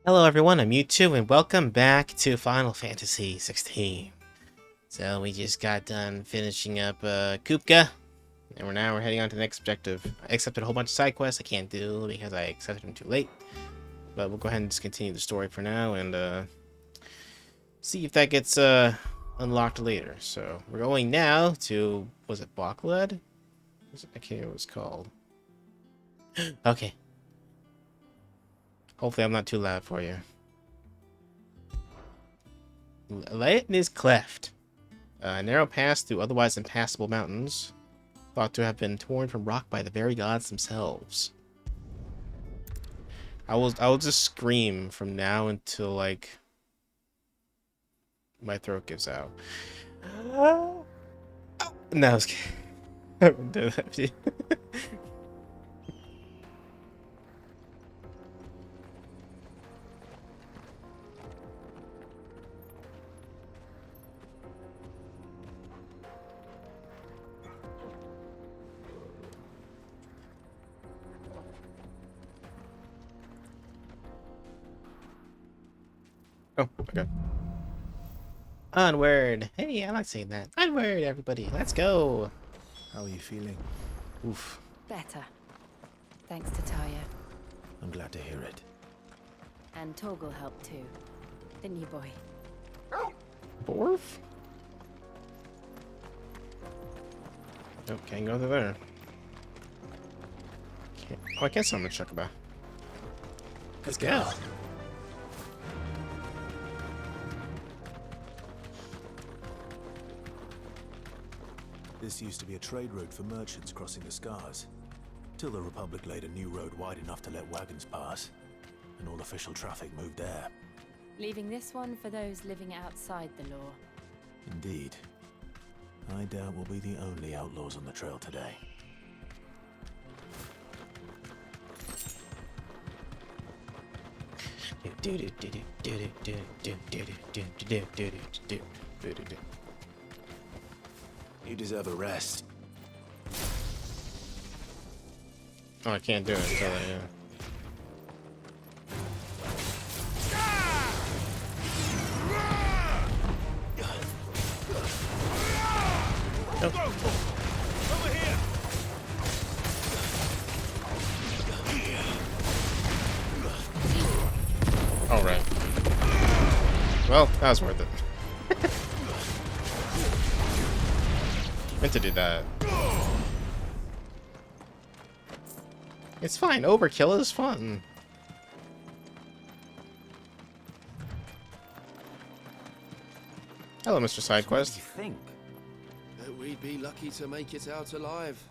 Hello everyone, I'm Mewtwo, and welcome back to Final Fantasy XVI. So we just got done finishing up Kupka, and we're heading on to the next objective. I accepted a whole bunch of side quests I can't do because I accepted them too late. But we'll go ahead and just continue the story for now and see if that gets unlocked later. So we're going now to, was it Bokled? I can't remember what it's called. Okay. Hopefully I'm not too loud for you. Layton is cleft. A narrow pass through otherwise impassable mountains, thought to have been torn from rock by the very gods themselves. I will just scream from now until like my throat gives out. No, I was kidding. I wouldn't do that to you. Oh, okay. Onward. Hey, I like saying that. Onward, everybody. Let's go. How are you feeling? Oof. Better. Thanks to Taya. I'm glad to hear it. And Torgal helped too. Didn't you, boy? Borf? Nope, can't go through there. Can't. Oh, I can summon Chocobo. Let's go. This used to be a trade route for merchants crossing the Scars, till the Republic laid a new road wide enough to let wagons pass, and all official traffic moved there. Leaving this one for those living outside the law. Indeed. I doubt we'll be the only outlaws on the trail today. You deserve a rest. Oh, I can't do it until I, Nope. Over here! Alright. Well, that was worth it. Meant to do that. It's fine, overkill is fun. Hello, Mr. Sidequest. What do you think? That we'd be lucky to make it out alive.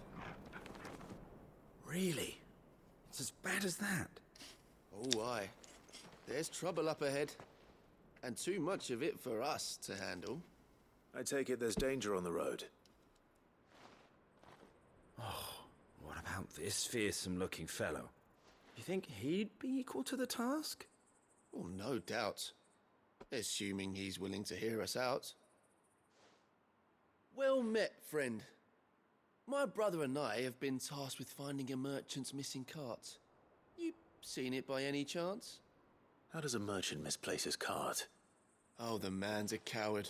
Really? It's as bad as that? Oh, aye. There's trouble up ahead. And too much of it for us to handle. I take it there's danger on the road. What about this fearsome-looking fellow? You think he'd be equal to the task? Oh, no doubt. Assuming he's willing to hear us out. Well met, friend. My brother and I have been tasked with finding a merchant's missing cart. You seen it by any chance? How does a merchant misplace his cart? Oh, the man's a coward.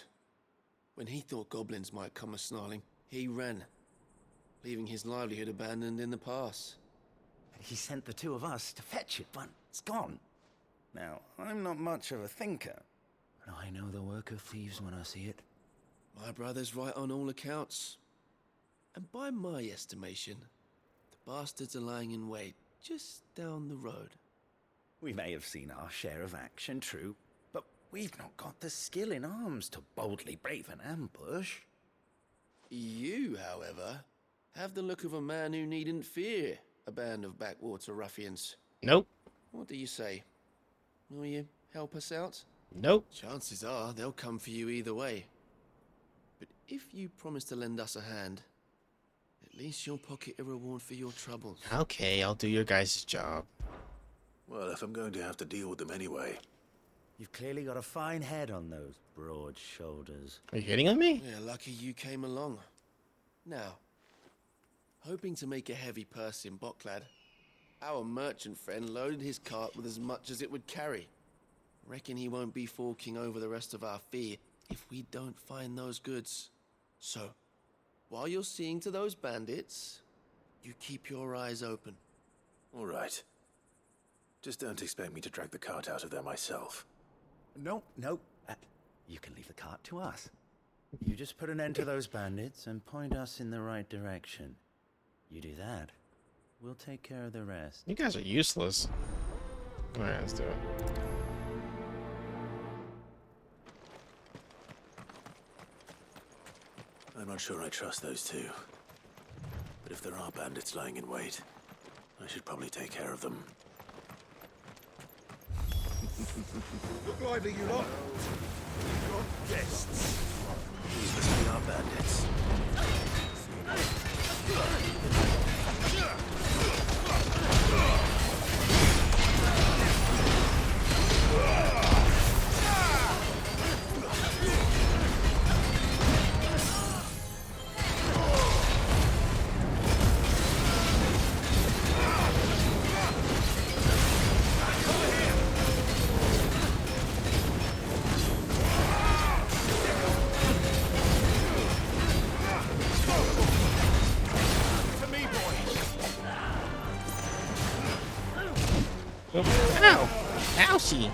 When he thought goblins might come a-snarling, he ran, leaving his livelihood abandoned in the pass. He sent the two of us to fetch it, but it's gone. Now, I'm not much of a thinker, but I know the work of thieves when I see it. My brother's right on all accounts. And by my estimation, the bastards are lying in wait just down the road. We may have seen our share of action, true, but we've not got the skill in arms to boldly brave an ambush. You, however, have the look of a man who needn't fear a band of backwater ruffians. Nope. What do you say? Will you help us out? Nope. Chances are they'll come for you either way. But if you promise to lend us a hand, at least you'll pocket a reward for your troubles. Okay, I'll do your guys' job. Well, if I'm going to have to deal with them anyway. You've clearly got a fine head on those broad shoulders. Are you hitting on me? We're lucky you came along. Now, hoping to make a heavy purse in Bokled, our merchant friend loaded his cart with as much as it would carry. Reckon he won't be forking over the rest of our fee if we don't find those goods. So, while you're seeing to those bandits, you keep your eyes open. All right. Just don't expect me to drag the cart out of there myself. No. You can leave the cart to us. You just put an end to those bandits and point us in the right direction. You do that, we'll take care of the rest. You guys are useless. Alright, let's do it. I'm not sure I trust those two. But if there are bandits lying in wait, I should probably take care of them. Look lively, you lot. We've got guests. These must be our bandits. Ow! Ouchie!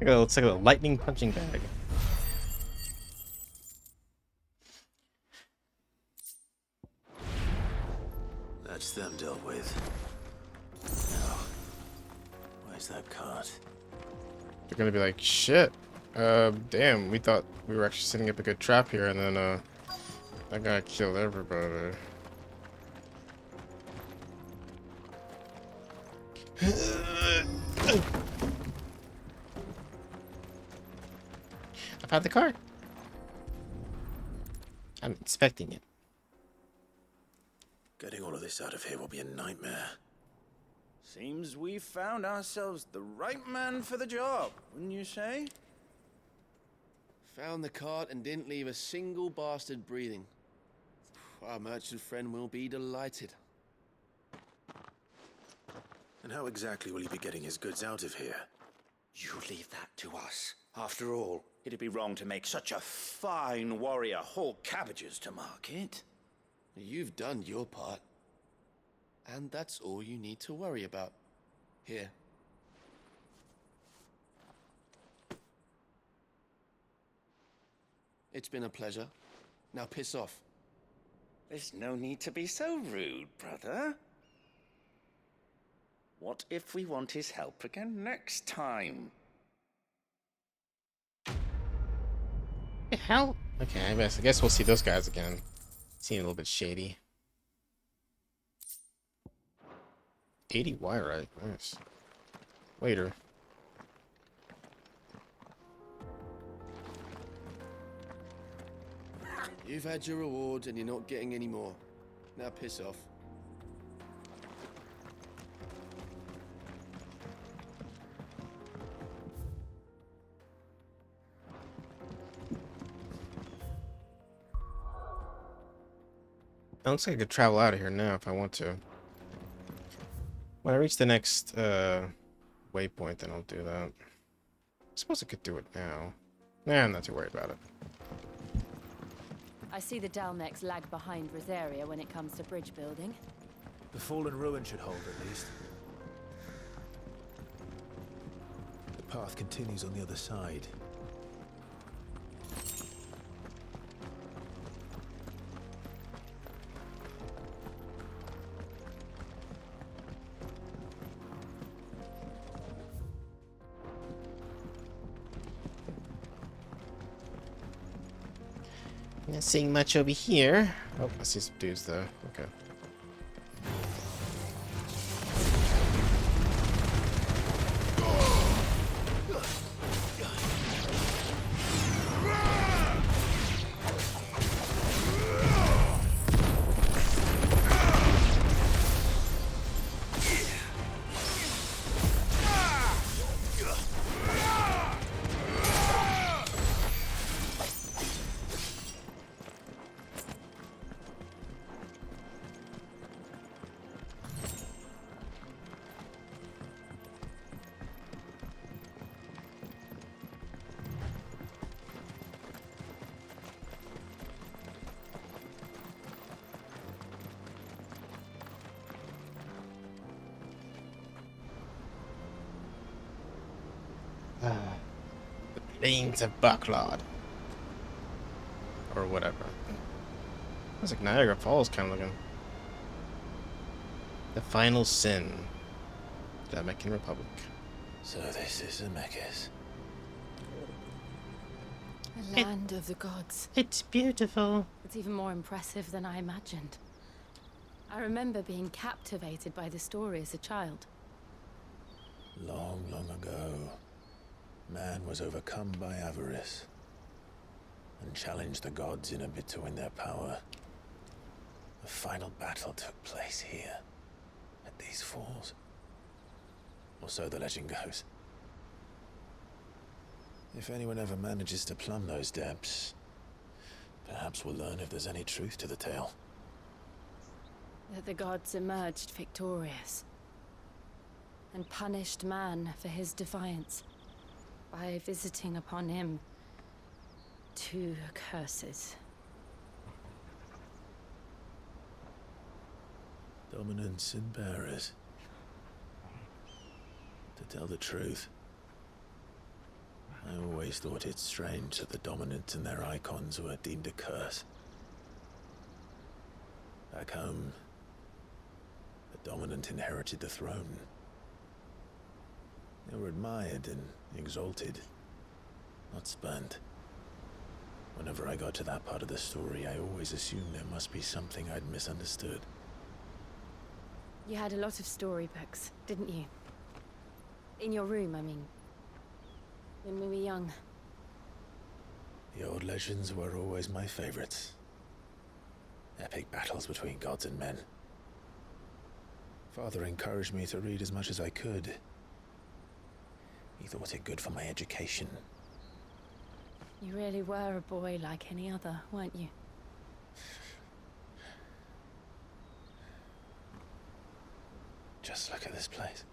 It looks like a lightning punching bag. That's them dealt with. Now, where's that cart? They're gonna be like, shit. Damn, we thought we were actually setting up a good trap here, and then, that guy killed everybody. I found the cart. I'm inspecting it. Getting all of this out of here will be a nightmare. Seems we've found ourselves the right man for the job, wouldn't you say? Found the cart and didn't leave a single bastard breathing. Our merchant friend will be delighted. And how exactly will he be getting his goods out of here? You leave that to us. After all, it'd be wrong to make such a fine warrior haul cabbages to market. You've done your part. And that's all you need to worry about. Here. It's been a pleasure. Now piss off. There's no need to be so rude, brother. What if we want his help again next time? The hell? Okay, I guess we'll see those guys again. Seem a little bit shady. 80 wire, nice. Later. You've had your reward and you're not getting any more. Now piss off. It looks like I could travel out of here now if I want to. When I reach the next waypoint, then I'll do that. I suppose I could do it now. Nah, I'm not too worried about it. I see the Dalmex lag behind Rosaria when it comes to bridge building. The fallen ruin should hold at least. The path continues on the other side. Not seeing much over here. Oh, I see some dudes though. Okay. The plains of Bucklord. Or whatever. It's like Niagara Falls kind of looking. The Final Sin. The Meccan Republic. So this is Zemeckis. The land of the gods. It's beautiful. It's even more impressive than I imagined. I remember being captivated by the story as a child. Long, long ago, man was overcome by avarice and challenged the gods in a bid to win their power. The final battle took place here, at these falls. Or so the legend goes. If anyone ever manages to plumb those depths, perhaps we'll learn if there's any truth to the tale. That the gods emerged victorious and punished man for his defiance by visiting upon him 2 curses. Dominants and bearers. To tell the truth, I always thought it strange that the dominants and their icons were deemed a curse. Back home, the dominant inherited the throne. They were admired and exalted, not spurned. Whenever I got to that part of the story, I always assumed there must be something I'd misunderstood. You had a lot of storybooks, didn't you? In your room, I mean. When we were young. The old legends were always my favorites. Epic battles between gods and men. Father encouraged me to read as much as I could. He thought it good for my education. You really were a boy like any other, weren't you? Just look at this place.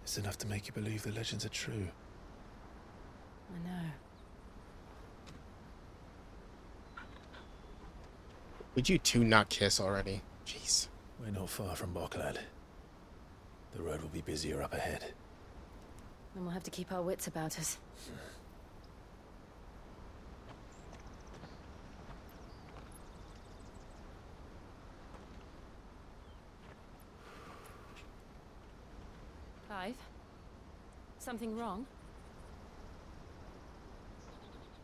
It's enough to make you believe the legends are true. I know. Would you two not kiss already? Jeez. We're not far from Boklad. The road will be busier up ahead. And we'll have to keep our wits about us. Clive? Something wrong?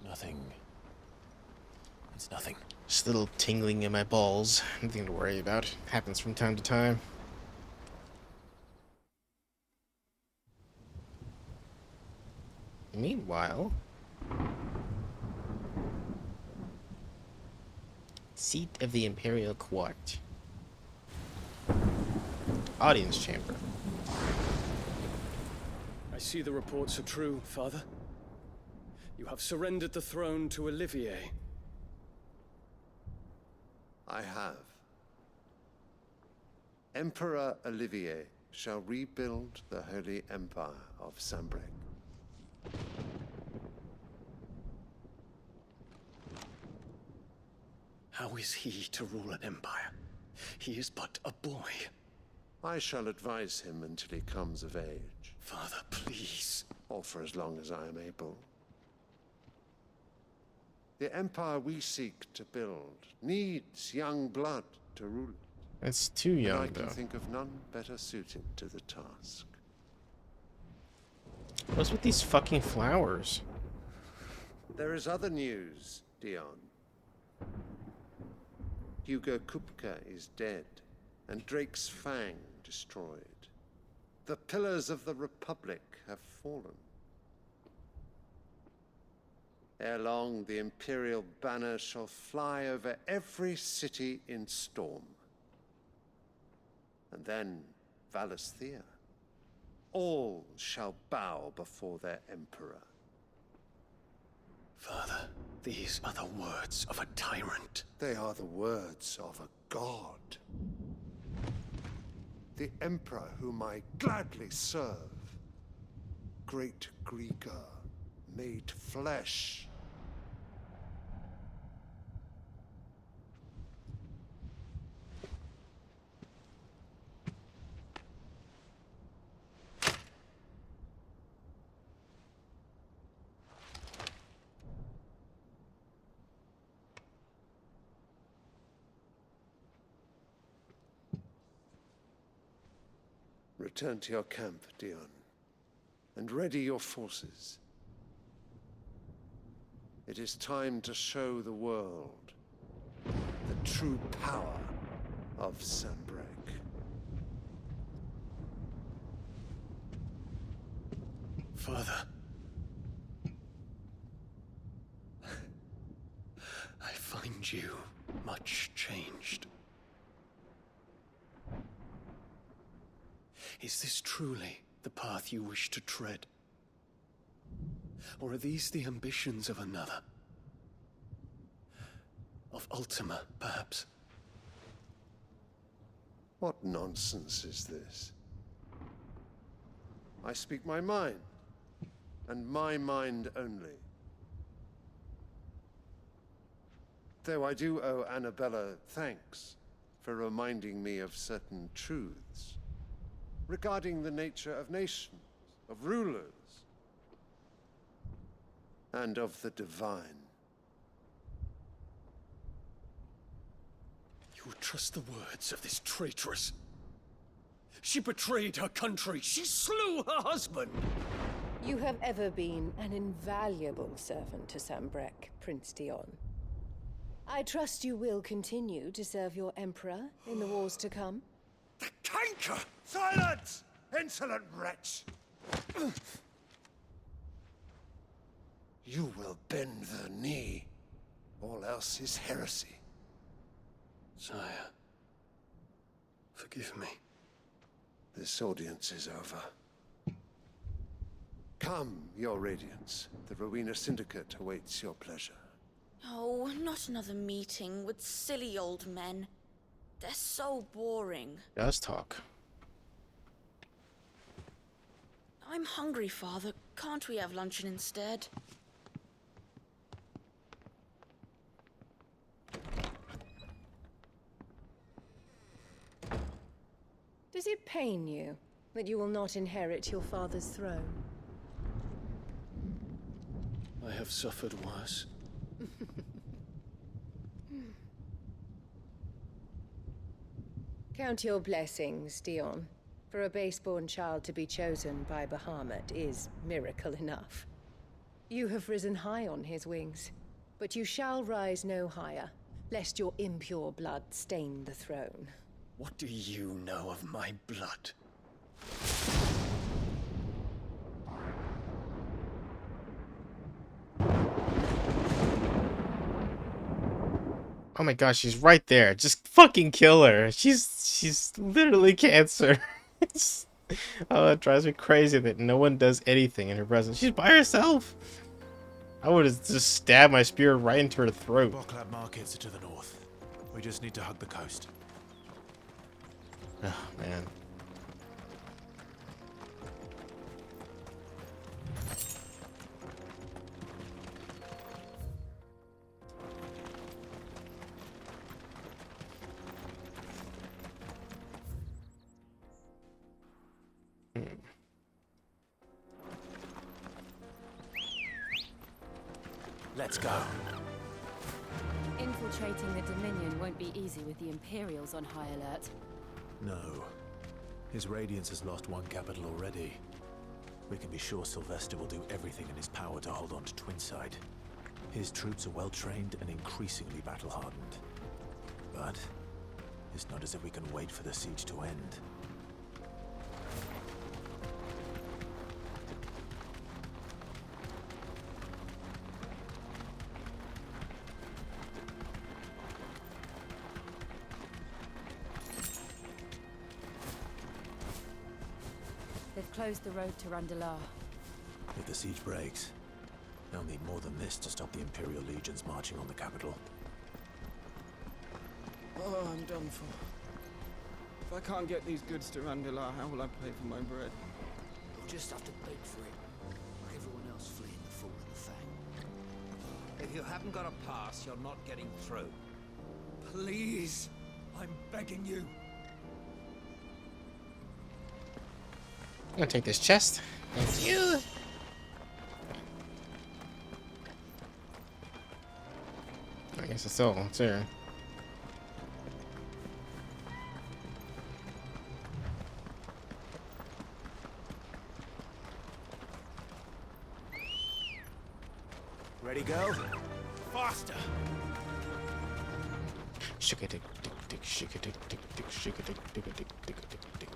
Nothing. It's nothing. Just a little tingling in my balls. Nothing to worry about. Happens from time to time. Meanwhile... Seat of the Imperial Court. Audience chamber. I see the reports are true, Father. You have surrendered the throne to Olivier. I have. Emperor Olivier shall rebuild the Holy Empire of Sambrec. How is he to rule an empire? He is but a boy. I shall advise him until he comes of age, Father, please. or for as long as I am able. The empire we seek to build needs young blood to rule it. It's too And young, I can though. think of none better suited to the task. What's with these fucking flowers? There is other news, Dion. Hugo Kupka is dead, and Drake's Fang destroyed. The pillars of the Republic have fallen. Ere long, the Imperial banner shall fly over every city in Storm. And then Valisthea. All shall bow before their Emperor. Father, these are the words of a tyrant. They are the words of a god. The Emperor whom I gladly serve. Great Grieger, made flesh. Return to your camp, Dion, and ready your forces. It is time to show the world the true power of Sanbreque. Father. I find you much changed. Is this truly the path you wish to tread? Or are these the ambitions of another? Of Ultima, perhaps? What nonsense is this? I speak my mind, and my mind only. Though I do owe Annabella thanks for reminding me of certain truths regarding the nature of nations, of rulers, and of the divine. You would trust the words of this traitress? She betrayed her country. She slew her husband. You have ever been an invaluable servant to Sanbreque, Prince Dion. I trust you will continue to serve your Emperor in the wars to come. The canker! Silence! Insolent wretch! You will bend the knee. All else is heresy. Sire, forgive me. This audience is over. Come, your Radiance. The Rowena Syndicate awaits your pleasure. Oh, not another meeting with silly old men. They're so boring. Just talk. I'm hungry, Father. Can't we have luncheon instead? Does it pain you that you will not inherit your father's throne? I have suffered worse. Count your blessings, Dion. For a base-born child to be chosen by Bahamut is miracle enough. You have risen high on his wings, but you shall rise no higher, lest your impure blood stain the throne. What do you know of my blood? Oh my gosh, she's right there. Just fucking kill her. She's literally cancer. Oh, it drives me crazy that no one does anything in her presence. She's by herself. I would have just stabbed my spear right into her throat. Boklab markets are to the north. We just need to hug the coast. Oh, man. Let's go. Infiltrating the Dominion won't be easy with the Imperials on high alert. No. His Radiance has lost one capital already. We can be sure Sylvester will do everything in his power to hold on to Twinside. His troops are well trained and increasingly battle hardened. But it's not as if we can wait for the siege to end. They've closed the road to Randalar. If the siege breaks, they'll need more than this to stop the Imperial legions marching on the capital. Oh, I'm done for. If I can't get these goods to Randalar, how will I pay for my bread? You'll just have to beg for it, like everyone else fleeing the fall of the Fang. If you haven't got a pass, you're not getting through. Please, I'm begging you. I'm gonna take this chest. Thank you. I guess it's still here. Ready, go? Faster! Shake a dick, dick, dick, shake a dick, dick, dick, shake a dick, dick, dick, dick, dick, dick.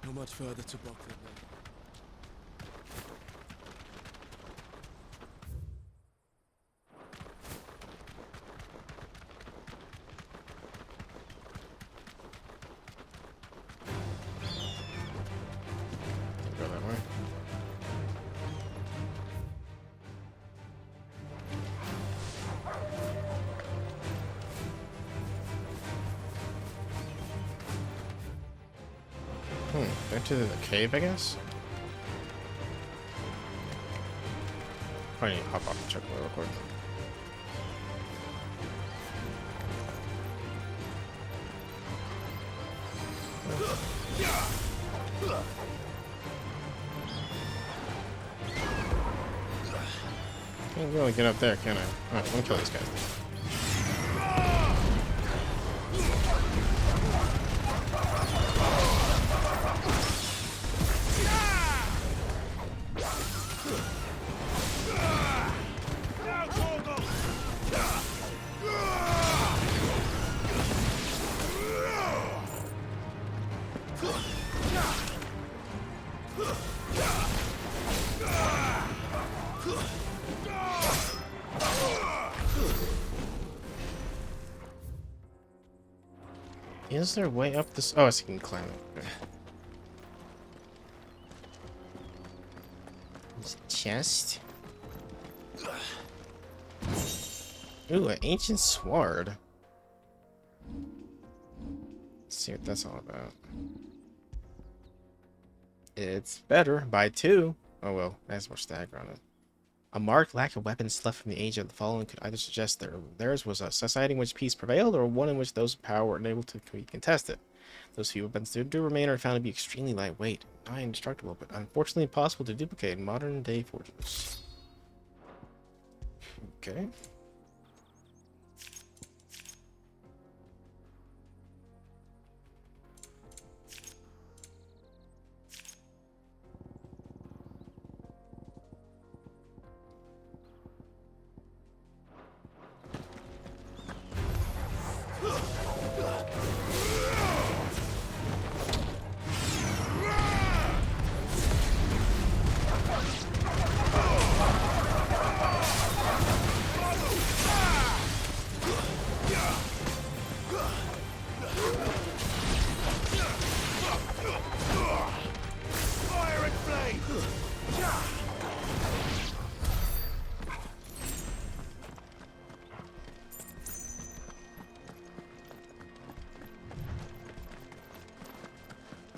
Not much further to block that way. Go that way. Back to the cave, I guess. Probably need to hop off and check real quick. Can't really get up there, can I? Alright, let me kill these guys. Is there a way up this? Oh, I see, you can climb it. Okay. There's a chest. Ooh, an ancient sword. Let's see what that's all about. It's better by 2. Oh well, it has more stagger on it. A marked lack of weapons left from the age of the fallen could either suggest theirs was a society in which peace prevailed, or one in which those in power were unable to be contested. Those few weapons that do remain are found to be extremely lightweight, not indestructible, but unfortunately impossible to duplicate in modern-day forges. Okay.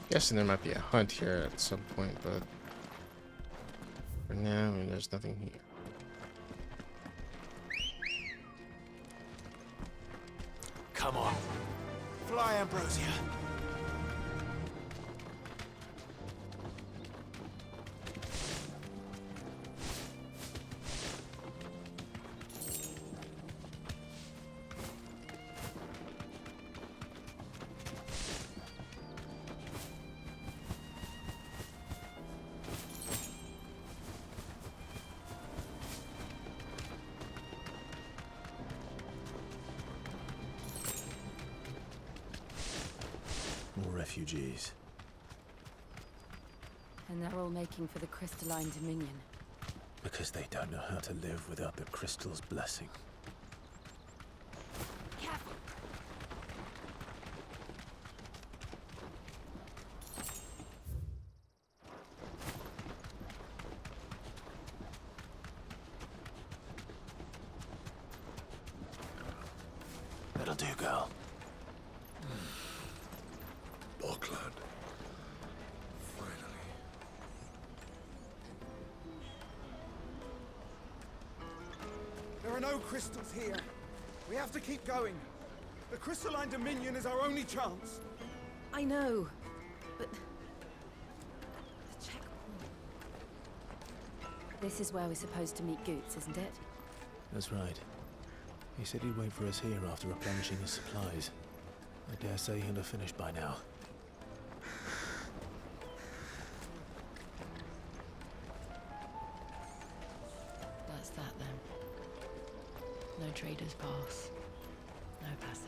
Guessing there might be a hunt here at some point, but for now, I mean, there's nothing here. Come on. Fly, Ambrosia. refugees. And they're all making for the crystalline dominion. Because they don't know how to live without the crystal's blessing. Careful! That'll do, girl. Auckland. Finally. There are no crystals here. We have to keep going. The crystalline dominion is our only chance. I know, but... the checkpoint... This is where we're supposed to meet Goots, isn't it? That's right. He said he'd wait for us here after replenishing his supplies. I dare say he'll have finished by now. That's that then. No traders pass. No passage.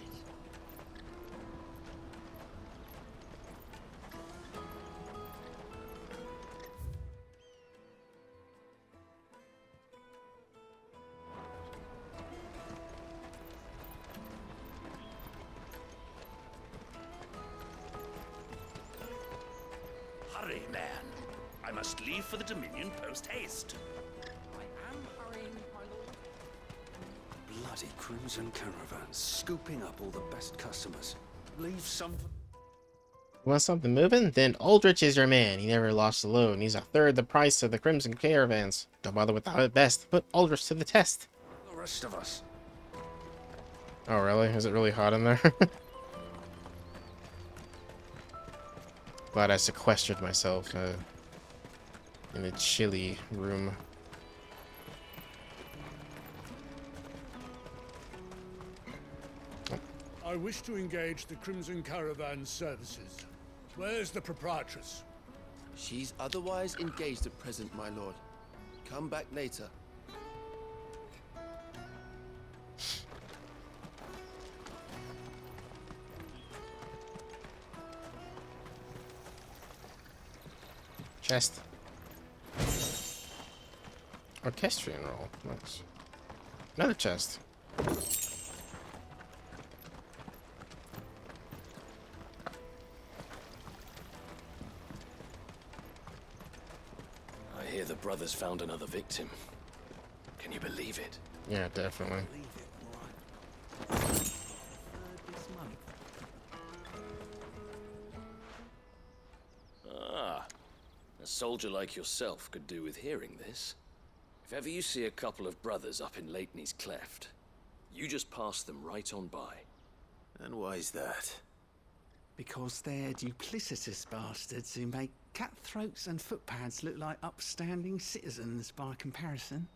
Hurry, man. I must leave for the Dominion post-haste. I am hurrying, my lord. Bloody crimson caravans, scooping up all the best customers. Leave some... You want something moving? Then Aldrich is your man. He never lost a load. He's a third the price of the Crimson Caravans. Don't bother with the best. Put Aldrich to the test. The rest of us. Oh, really? Is it really hot in there? Glad I sequestered myself in a chilly room. I wish to engage the Crimson Caravan services. Where's the proprietress? She's otherwise engaged at present, my lord. Come back later. Chest. Orchestrion roll. Nice. Another chest. I hear the brothers found another victim. Can you believe it? Yeah, definitely. Ah, a soldier like yourself could do with hearing this. If ever you see a couple of brothers up in Leitney's Cleft, you just pass them right on by. And why's that? Because they're duplicitous bastards who make cutthroats and footpads look like upstanding citizens by comparison.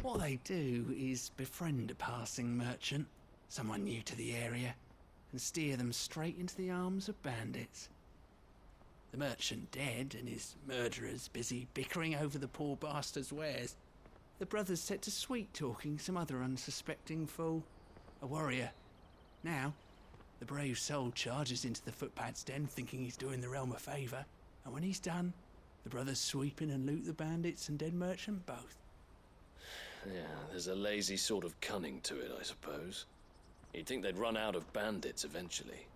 What they do is befriend a passing merchant, someone new to the area, and steer them straight into the arms of bandits. The merchant dead and his murderers busy bickering over the poor bastard's wares. The brothers set to sweet-talking some other unsuspecting fool, a warrior. Now, the brave soul charges into the footpad's den thinking he's doing the realm a favour, and when he's done, the brothers sweep in and loot the bandits and dead merchant both. Yeah, there's a lazy sort of cunning to it, I suppose. You'd think they'd run out of bandits eventually.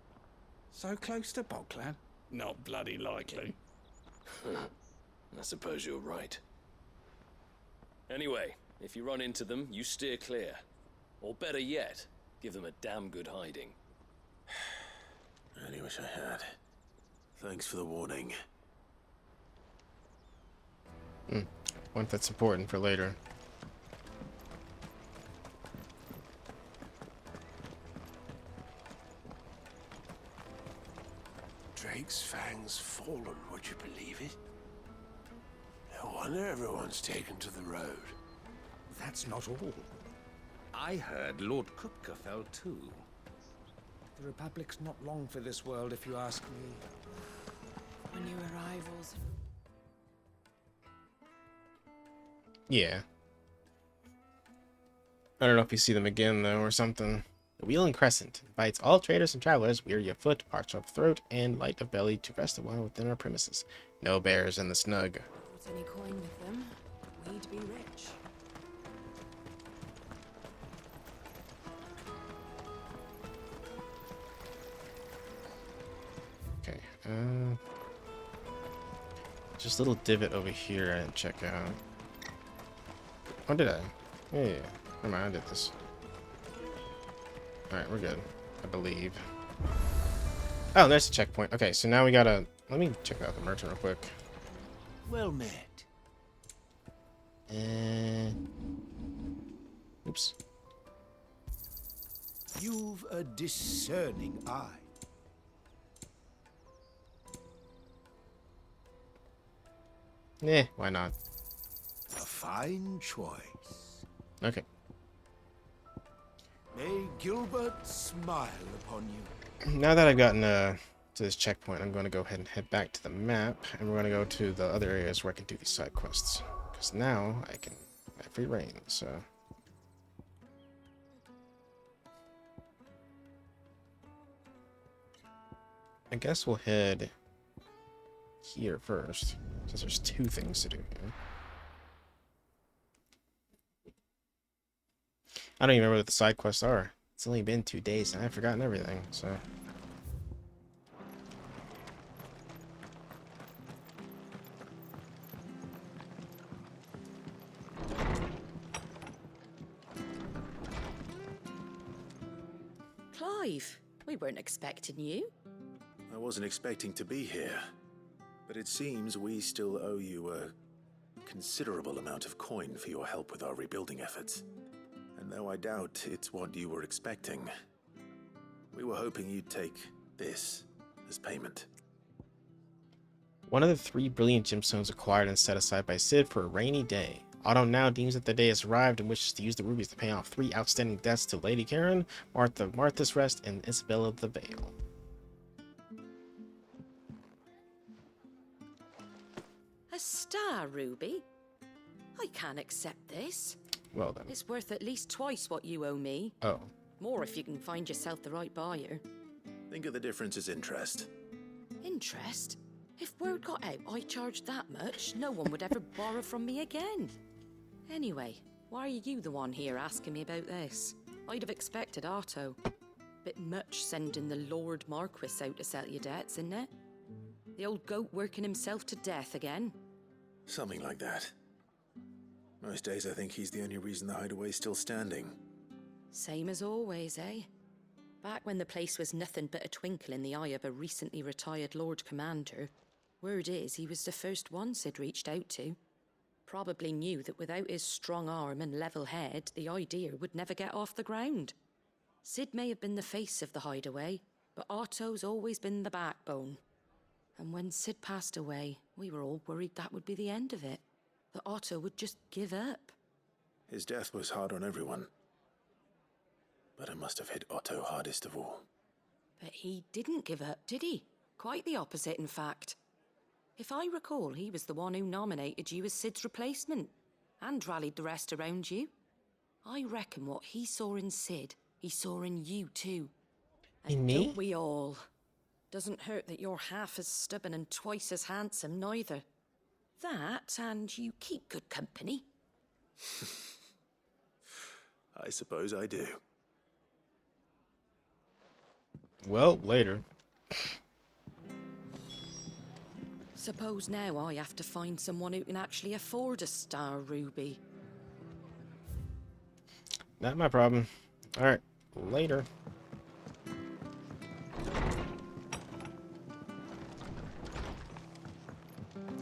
So close to Bogland? Not bloody likely. I suppose you're right. Anyway, if you run into them, you steer clear. Or better yet, give them a damn good hiding. I only wish I had. Thanks for the warning. One that's important for later. Drake's fangs fallen, would you believe it? No wonder everyone's taken to the road. That's not all. I heard Lord Kupka fell too. The Republic's not long for this world, if you ask me. Our new arrivals. Yeah. I don't know if you see them again, though, or something. The Wheeling Crescent invites all traders and travelers, weary of foot, parched of throat, and light of belly, to rest a while within our premises. No bears in the snug. Brought any coin with them, we'd be rich. Okay, just a little divot over here I didn't check out. Oh, did I? Yeah. Never mind, I did this. Alright, we're good. I believe. Oh, there's the checkpoint. Okay, so now we gotta... Let me check out the merchant real quick. Well met. Oops. You've a discerning eye. Why not? A fine choice. Okay. May Gilbert smile upon you. Now that I've gotten to this checkpoint, I'm going to go ahead and head back to the map, and we're going to go to the other areas where I can do these side quests. Because now I can have free reign, so... I guess we'll head here first, since there's two things to do here. I don't even remember what the side quests are. It's only been 2 days and I've forgotten everything, so... Clive, we weren't expecting you. I wasn't expecting to be here, but it seems we still owe you a considerable amount of coin for your help with our rebuilding efforts. And though I doubt it's what you were expecting, we were hoping you'd take this as payment. One of the 3 brilliant gemstones acquired and set aside by Cid for a rainy day. Otto now deems that the day has arrived and wishes to use the rubies to pay off 3 outstanding debts to Lady Karen, Martha's Rest, and Isabella the Veil. A star ruby? I can't accept this. Well then. It's worth at least twice what you owe me. Oh. More if you can find yourself the right buyer. Think of the difference as interest. Interest? If word got out I charged that much, no one would ever borrow from me again. Anyway, why are you the one here asking me about this? I'd have expected Otto. Bit much sending the Lord Marquis out to settle your debts, isn't it? The old goat working himself to death again. Something like that. Most days I think he's the only reason the hideaway's still standing. Same as always, eh? Back when the place was nothing but a twinkle in the eye of a recently retired Lord Commander, word is he was the first one Cid reached out to. Probably knew that without his strong arm and level head, the idea would never get off the ground. Cid may have been the face of the hideaway, but Otto's always been the backbone. And when Cid passed away, we were all worried that would be the end of it. That Otto would just give up. His death was hard on everyone. But it must have hit Otto hardest of all. But he didn't give up, did he? Quite the opposite, in fact. If I recall, he was the one who nominated you as Cid's replacement, and rallied the rest around you. I reckon what he saw in Cid, he saw in you too. And in me? Don't we all? Doesn't hurt that you're half as stubborn and twice as handsome, neither. That, and you keep good company. I suppose I do. Well, later. Suppose now I have to find someone who can actually afford a star ruby. Not my problem. Alright, later.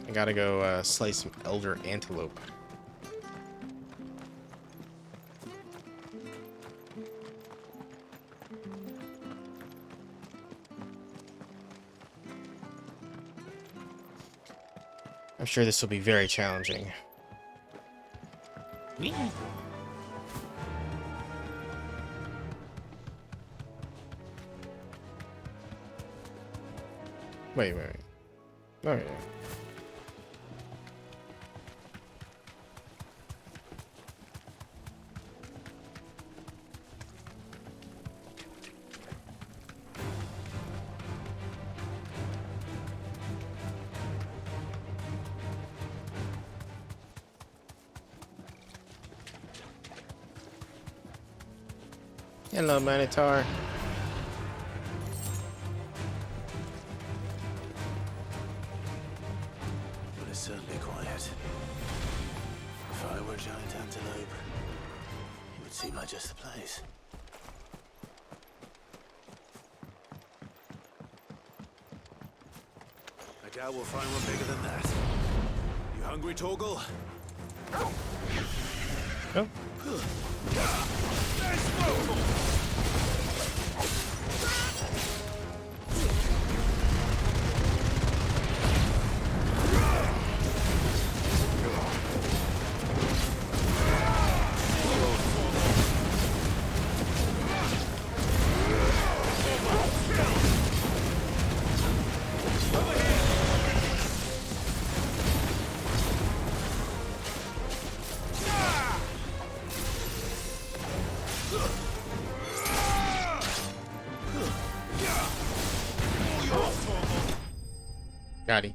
I gotta go slay some elder antelope. I'm sure this will be very challenging. Whee! Wait. Oh yeah. Hello, Minotaur. But it's certainly quiet. If I were a giant antelope, it would seem like just the place. I doubt we'll find one bigger than that. You hungry, Torgal? Oh. Let's go! Got him.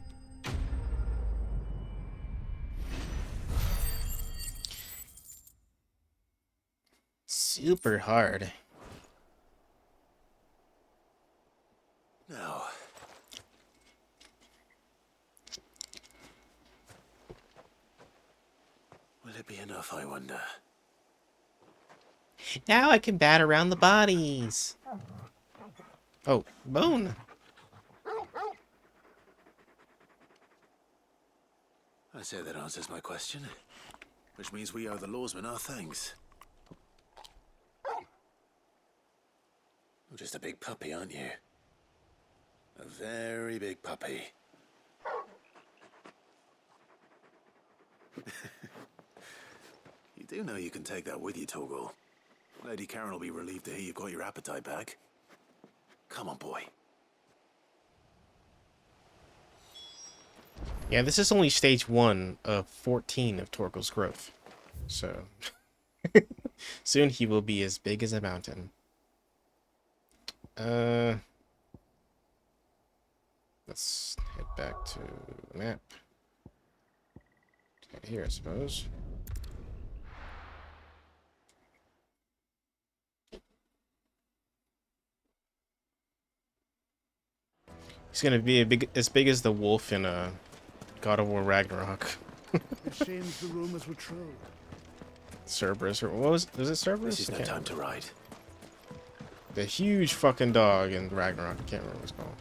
Super hard. No. Will it be enough, I wonder? Now I can bat around the bodies. Oh, bone. I say that answers my question. Which means we owe the lawsmen our thanks. You're just a big puppy, aren't you? A very big puppy. You do know you can take that with you, Torgal. Lady Karen will be relieved to hear you've got your appetite back. Come on, boy. Yeah, this is only stage 1 of 14 of Torgal's growth. So, soon he will be as big as a mountain. Let's head back to the map. Head here, I suppose. He's gonna be as big as the wolf in God of War Ragnarok. It seems the rumors were true. Cerberus, or what was it Cerberus? This is no time to ride. The huge fucking dog in Ragnarok. I can't remember what it's called.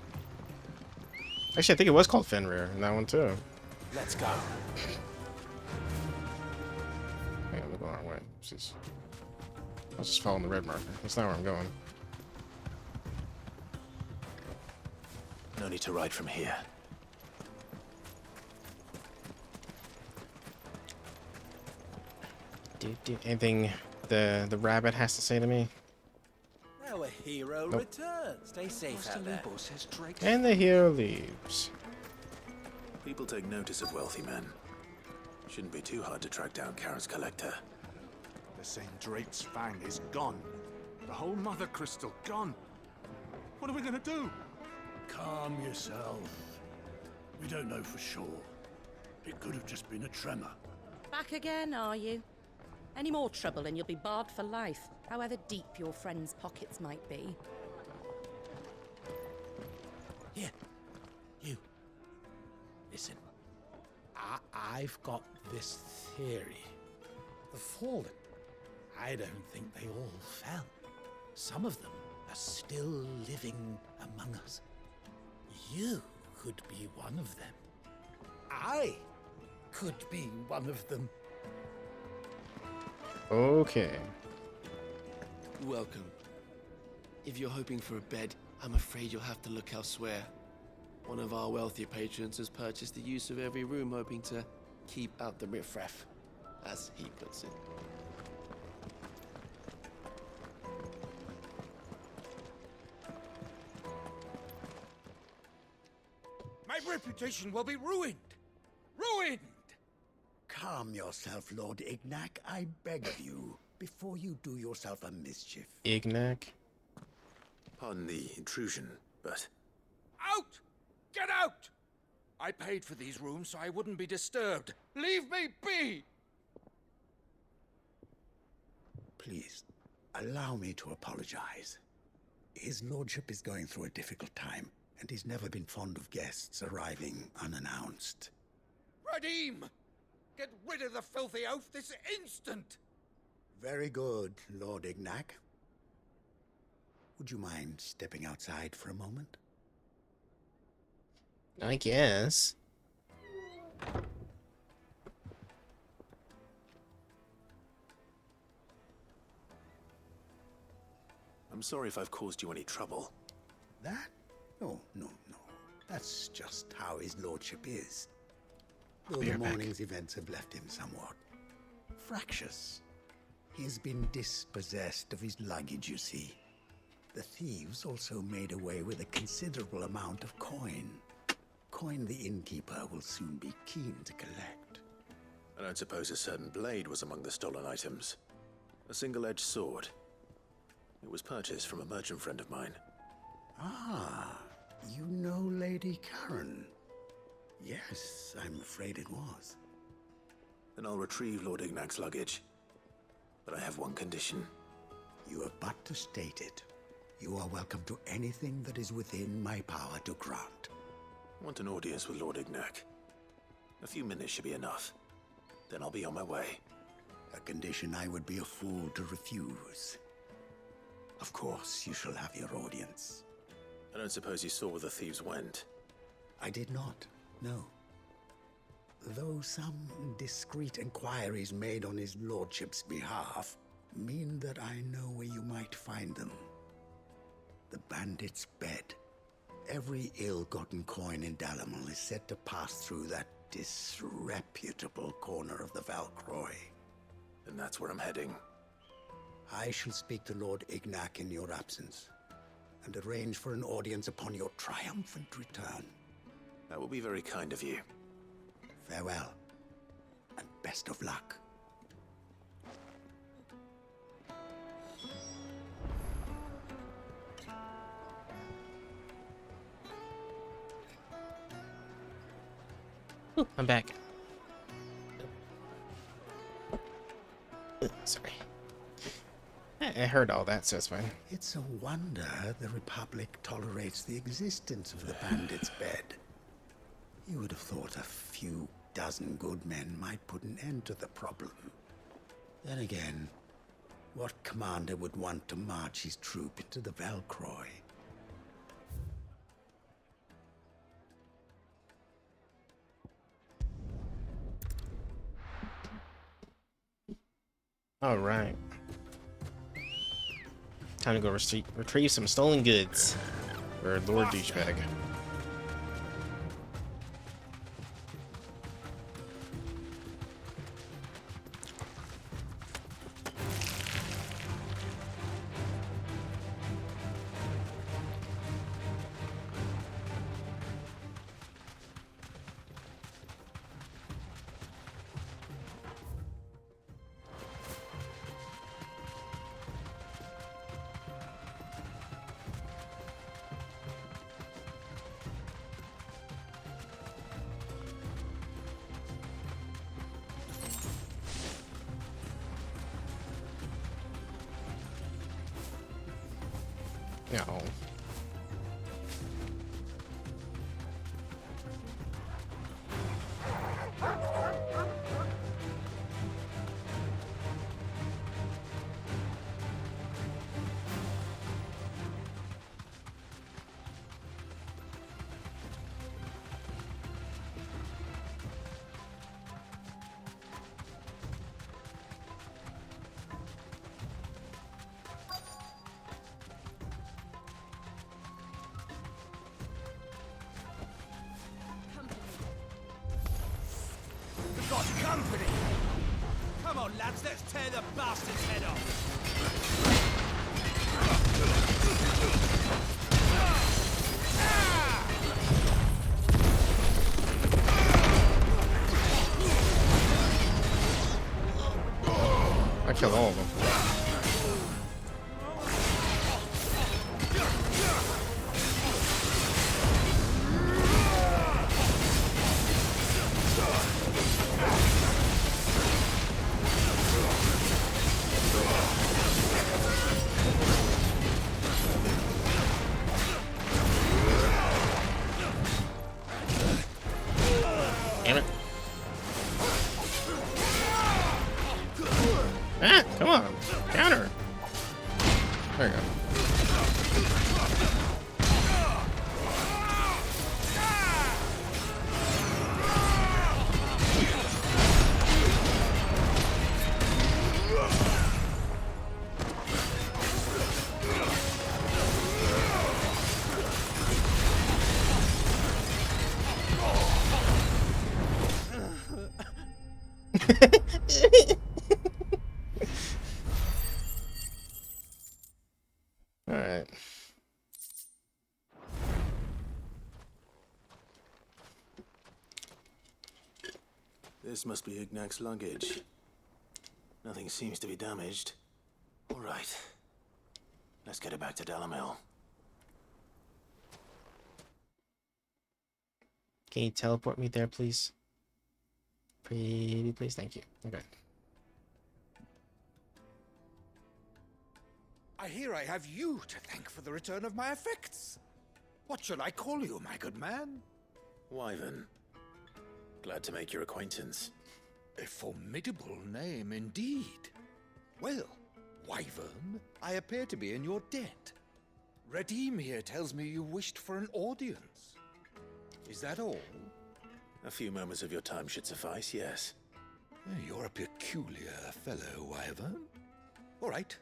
Actually, I think it was called Fenrir in that one too. Let's go. Hang on, we're going the wrong way. Jeez. I was just following the red marker. That's not where I'm going. No need to ride from here. Anything the rabbit has to say to me? Our hero returns. Stay safe out there. And the hero leaves. People take notice of wealthy men. Shouldn't be too hard to track down Karen's collector. The same Drake's Fang is gone. The whole Mother Crystal gone. What are we gonna do? Calm yourself. We don't know for sure. It could have just been a tremor. Back again, are you? Any more trouble and you'll be barred for life, however deep your friends' pockets might be. Here, you. Listen. I've got this theory. The Fallen. I don't think they all fell. Some of them are still living among us. You could be one of them. I could be one of them. Okay. Welcome. If you're hoping for a bed, I'm afraid you'll have to look elsewhere. One of our wealthier patrons has purchased the use of every room, hoping to keep out the riffraff, as he puts it. My reputation will be ruined! Ruined! Calm yourself, Lord Ignac, I beg of you, before you do yourself a mischief. Ignac? Pardon the intrusion, but... Out! Get out! I paid for these rooms so I wouldn't be disturbed. Leave me be! Please, Allow me to apologize. His lordship is going through a difficult time, and he's never been fond of guests arriving unannounced. Redeem! Get rid of the filthy oaf this instant! Very good, Lord Ignac. Would you mind stepping outside for a moment? I guess. I'm sorry if I've caused you any trouble. That? No. That's just how his lordship is. Though the morning's events have left him somewhat fractious. He has been dispossessed of his luggage, you see. The thieves also made away with a considerable amount of coin. Coin the innkeeper will soon be keen to collect. I don't suppose a certain blade was among the stolen items. A single-edged sword. It was purchased from a merchant friend of mine. Ah, you know Lady Karen. Yes, I'm afraid it was. Then I'll retrieve Lord Ignac's luggage. But I have one condition. You have but to state it. You are welcome to anything that is within my power to grant. I want an audience with Lord Ignac. A few minutes should be enough. Then I'll be on my way. A condition I would be a fool to refuse. Of course, you shall have your audience. I don't suppose you saw where the thieves went? I did not, no. Though some discreet inquiries made on his lordship's behalf mean that I know where you might find them. The bandit's bed. Every ill-gotten coin in Dalamil is said to pass through that disreputable corner of the Valcroy. And that's where I'm heading. I shall speak to Lord Ignac in your absence, and arrange for an audience upon your triumphant return. That will be very kind of you. Farewell, and best of luck. Ooh, I'm back. Sorry. I heard all that, so it's fine. It's a wonder the Republic tolerates the existence of the bandit's bed. You would have thought a few dozen good men might put an end to the problem. Then again, what commander would want to march his troop into the Valcroy? All right. Time to go retrieve some stolen goods for Lord Douchebag. No. Got company! Come on, lads, let's tear the bastard's head off! I killed all of them. that? Come on. Counter. There you go. All right. This must be Ignac's luggage. Nothing seems to be damaged. All right. Let's get it back to Dalamil. Can you teleport me there, please? Pretty please, thank you. Okay. I hear I have you to thank for the return of my effects. What should I call you, my good man? Wyvern. Glad to make your acquaintance. A formidable name indeed. Well, Wyvern, I appear to be in your debt. Redeem here tells me you wished for an audience. Is that all? A few moments of your time should suffice, yes. You're a peculiar fellow, Wyvern. All right,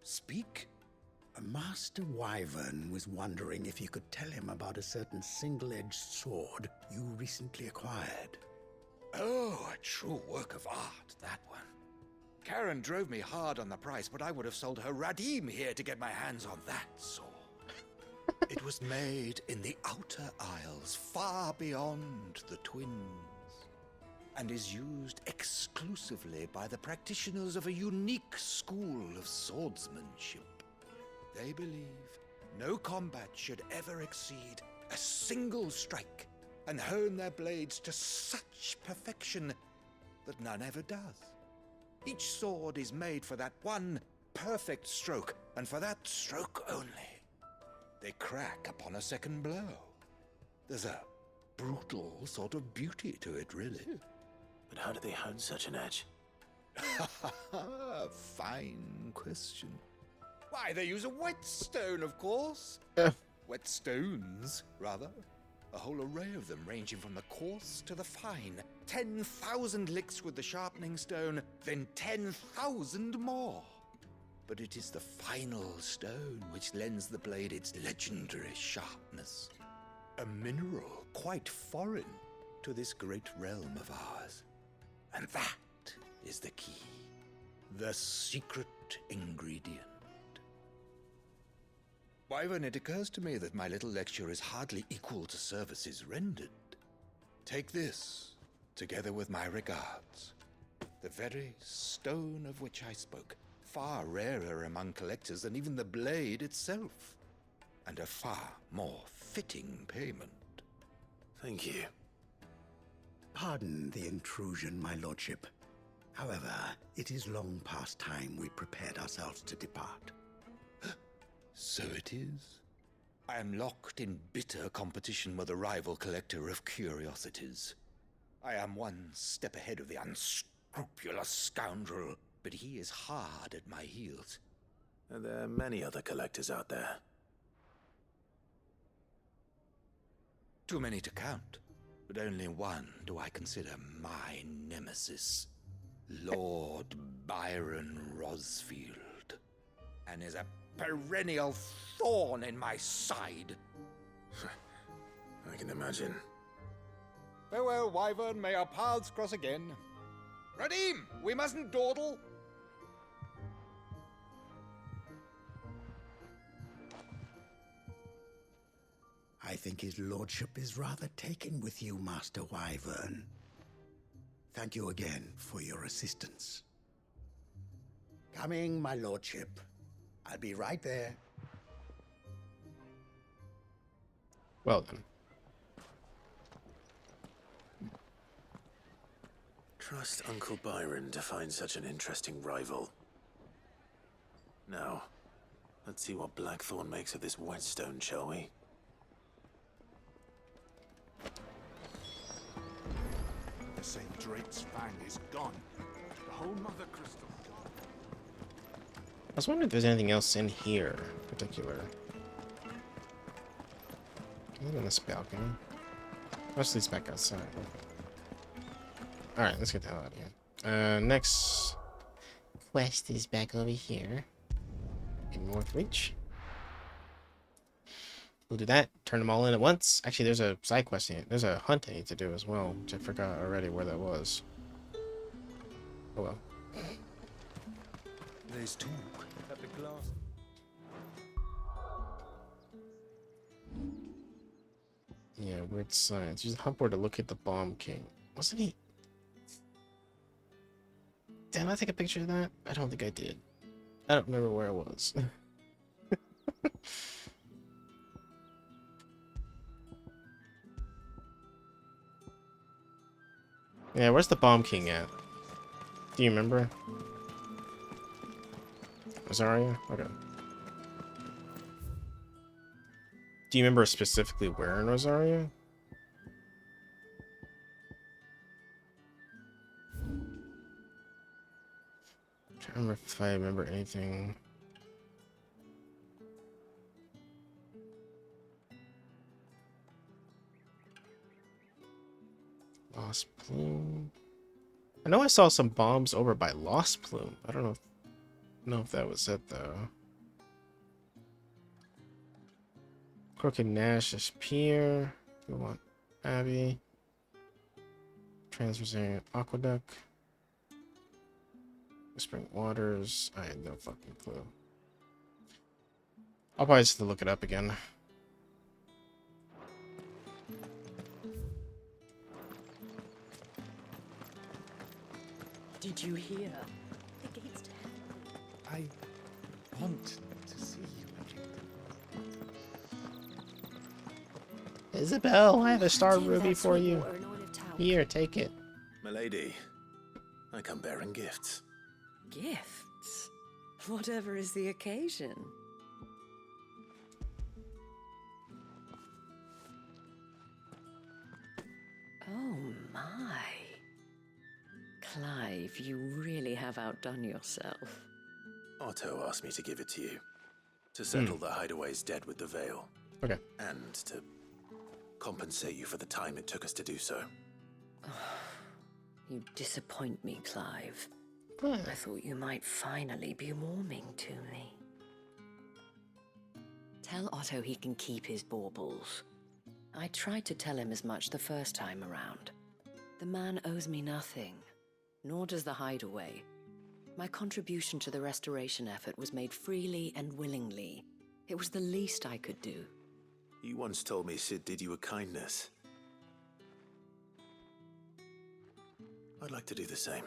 speak. Master Wyvern was wondering if you could tell him about a certain single-edged sword you recently acquired. Oh, a true work of art, that one. Karen drove me hard on the price, but I would have sold her Radim here to get my hands on that sword. It was made in the Outer Isles, far beyond the Twins, and is used exclusively by the practitioners of a unique school of swordsmanship. They believe no combat should ever exceed a single strike, and hone their blades to such perfection that none ever does. Each sword is made for that one perfect stroke, and for that stroke only. They crack upon a second blow. There's a brutal sort of beauty to it, really. But how do they hone such an edge? Fine question. Why, they use a whetstone, of course. Whetstones, rather. A whole array of them, ranging from the coarse to the fine. 10,000 licks with the sharpening stone, then 10,000 more. But it is the final stone which lends the blade its legendary sharpness. A mineral quite foreign to this great realm of ours. And that is the key. The secret ingredient. Wyvern, it occurs to me that my little lecture is hardly equal to services rendered. Take this, together with my regards. The very stone of which I spoke, far rarer among collectors than even the blade itself, and a far more fitting payment. Thank you. Pardon the intrusion, my lordship. However, it is long past time we prepared ourselves to depart. So it is. I am locked in bitter competition with a rival collector of curiosities. I am one step ahead of the unscrupulous scoundrel, but he is hard at my heels. Are there many other collectors out there? Too many to count, but only one do I consider my nemesis. Lord Byron Rosfield. And is a perennial thorn in my side. I can imagine. Farewell, Wyvern. May our paths cross again. Radim, we mustn't dawdle. I think his lordship is rather taken with you, Master Wyvern. Thank you again for your assistance. Coming, my lordship. I'll be right there. Well then. Trust Uncle Byron to find such an interesting rival. Now, let's see what Blackthorn makes of this whetstone, shall we? The St. Drake's fang is gone. The whole Mother Crystal gone. was wondering if there's anything else in here in particular. Maybe on this balcony. Mostly it's back outside. Alright, let's get the hell out of here. Next quest is back over here. In North Reach. We'll do that. Turn them all in at once. Actually, there's a side quest. There's a hunt I need to do as well, which I forgot already where that was. Oh well. There's talk at the glass. Yeah, weird science. Use the humper to locate the Bomb King. Wasn't he? Did I take a picture of that? I don't think I did. I don't remember where it was. Yeah, where's the Bomb King at? Do you remember? Rosaria? Okay. Do you remember specifically where in Rosaria? I can't remember if I remember anything. Lost Plume. I know I saw some bombs over by Lost Plume. I don't know if that was it though. Crooked Nash's Pier. We want Abbey. Transversarian Aqueduct. Whispering Waters. I had no fucking clue. I'll probably just have to look it up again. Did you hear? The gates to heaven. I want to see you. Isabel, I have a star Give ruby that for sweet you. water an olive towel. Here, take it. Milady, I come bearing gifts. Gifts? Whatever is the occasion. Oh my. Clive, you really have outdone yourself. Otto asked me to give it to you. To settle the hideaway's debt with the Veil. Okay. And to compensate you for the time it took us to do so. You disappoint me, Clive. What? I thought you might finally be warming to me. Tell Otto he can keep his baubles. I tried to tell him as much the first time around. The man owes me nothing, nor does the hideaway. My contribution to the restoration effort was made freely and willingly. It was the least I could do. You once told me Sid did you a kindness. I'd like to do the same.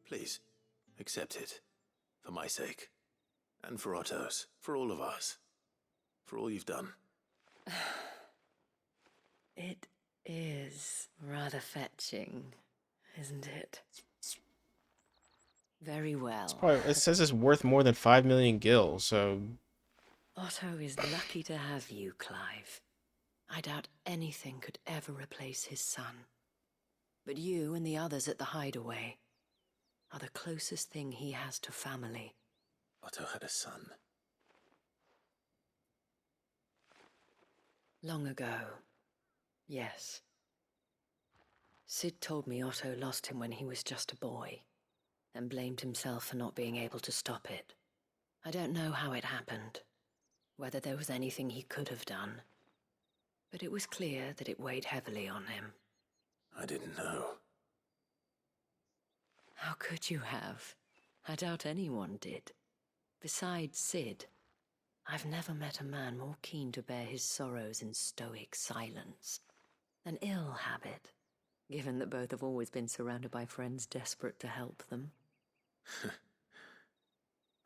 Please, accept it. For my sake. And for Otto's. For all of us. For all you've done. It is rather fetching, isn't it? Very well. It says it's worth more than 5 million gil, so... Otto is lucky to have you, Clive. I doubt anything could ever replace his son. But you and the others at the hideaway are the closest thing he has to family. Otto had a son. Long ago, yes. Sid told me Otto lost him when he was just a boy, and blamed himself for not being able to stop it. I don't know how it happened, whether there was anything he could have done, but it was clear that it weighed heavily on him. I didn't know. How could you have? I doubt anyone did. Besides Sid, I've never met a man more keen to bear his sorrows in stoic silence. An ill habit, given that both have always been surrounded by friends desperate to help them.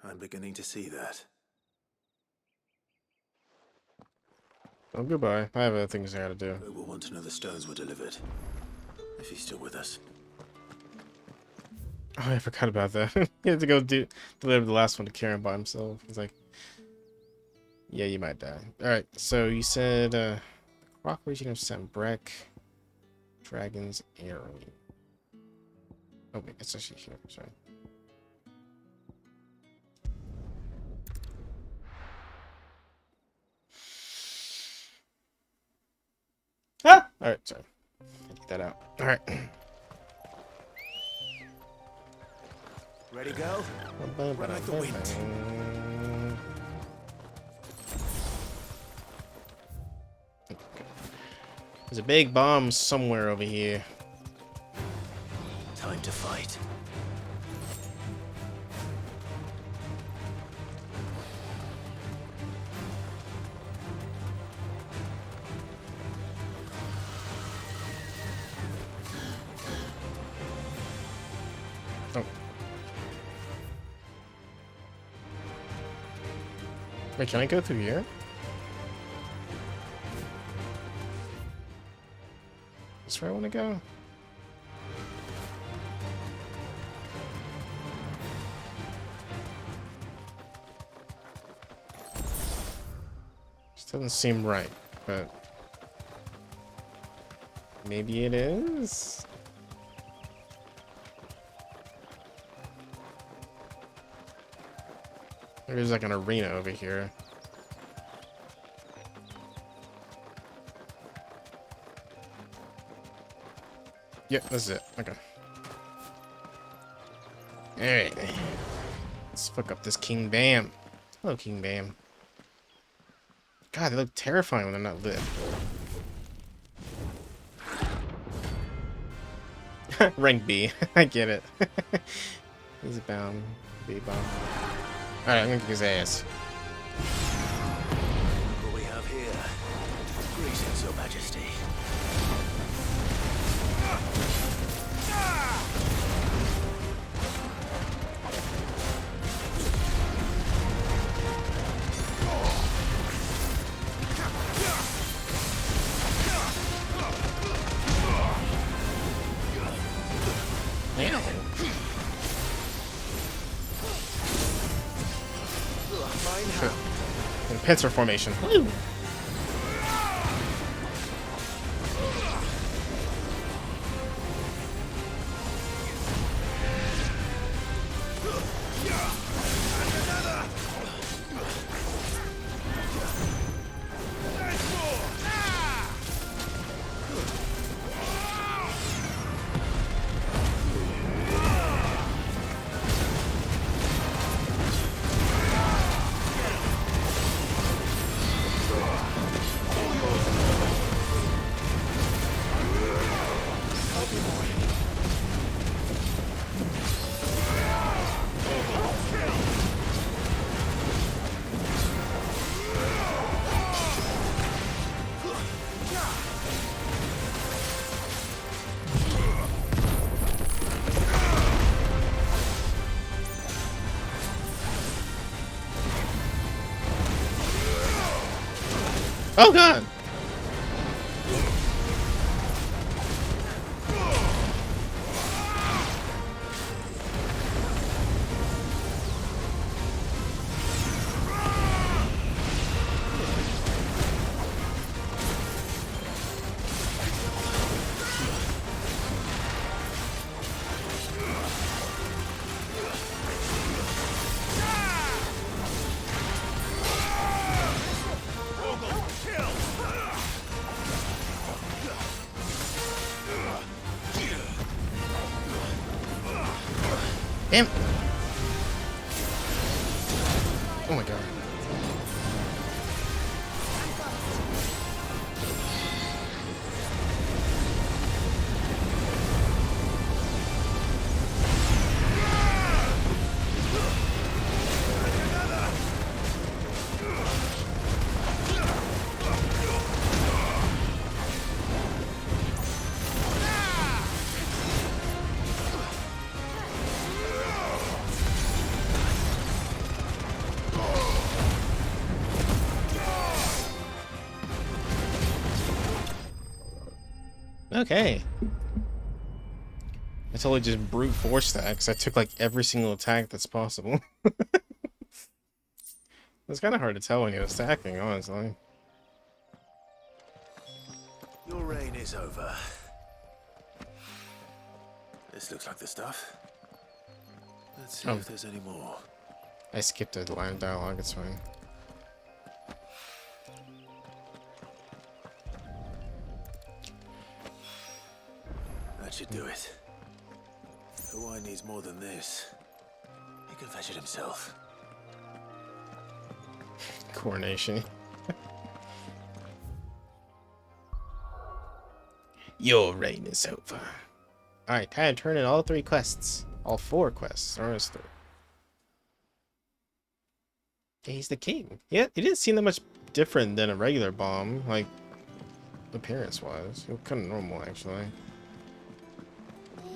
I'm beginning to see that. Oh, goodbye. I have other things I gotta do. We will want to know the stones were delivered. If he's still with us. Oh, I forgot about that. He had to go deliver the last one to Karen by himself. He's like, yeah, you might die. Alright, so you said, Rock region of Sambrek, Dragon's Arrow. Oh, wait, it's actually here. Sorry. Alright, sorry. Get that out. Alright. Ready, go? Run like the wind. There's a big bomb somewhere over here. Time to fight. Oh. Wait, can I go through here? That's where I want to go. This doesn't seem right, but maybe it is. There's like an arena over here. Yep, this is it. Okay. Alright. Let's fuck up this King Bam. Hello, King Bam. God, they look terrifying when they're not lit. Rank B. I get it. He's bound. B bomb. Alright, I'm gonna kick his ass. What we have here? Greetings, Your Majesty. In pincer formation. Woo. Oh god! Damn. Oh my god. Okay. I totally just brute force that because I took like every single attack that's possible. It's kind of hard to tell when you're stacking, honestly. Your reign is over. This looks like the stuff. Let's see if there's any more. I skipped a line of dialogue, it's fine. should do it. Hawaii needs more than this. He can fetch it himself. Coronation. Your reign is over. Alright, time to turn in all 3 quests. All 4 quests. Or is 3? Yeah, he's the king. Yeah, he didn't seem that much different than a regular bomb, like, appearance-wise. It was kind of normal, actually.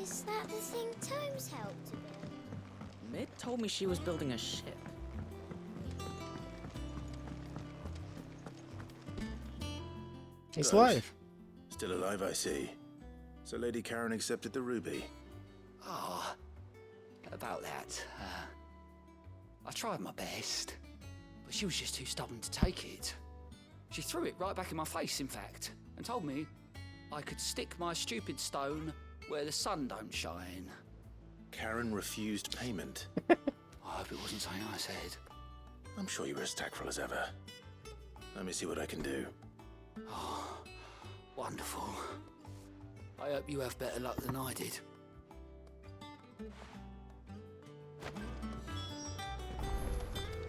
Is that the thing Tomes helped to build? Mid told me she was building a ship. He's alive. Still alive, I see. So Lady Karen accepted the ruby. Ah, about that. I tried my best, but she was just too stubborn to take it. She threw it right back in my face, in fact, and told me I could stick my stupid stone where the sun don't shine. Karen refused payment. I hope it wasn't something I said. I'm sure you were as tactful as ever. Let me see what I can do. Oh, wonderful. I hope you have better luck than I did.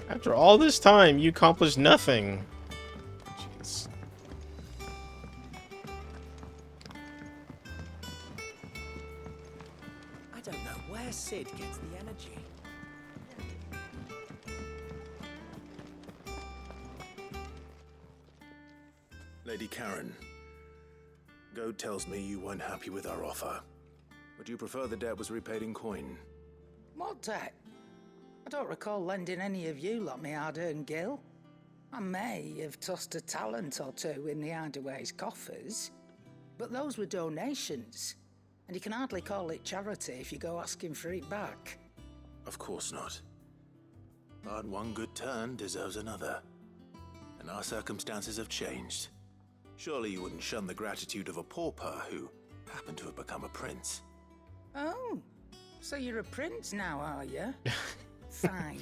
After all this time, you accomplished nothing. Jeez. I don't know where Sid gets the energy. Lady Karen, Goad tells me you weren't happy with our offer. Would you prefer the debt was repaid in coin? What debt? I don't recall lending any of you lot me hard-earned gil. I may have tossed a talent or two in the Hideaway's coffers, but those were donations, and you can hardly call it charity if you go asking for it back. Of course not. But one good turn deserves another. And our circumstances have changed. Surely you wouldn't shun the gratitude of a pauper who happened to have become a prince. Oh, so you're a prince now, are you? Fine.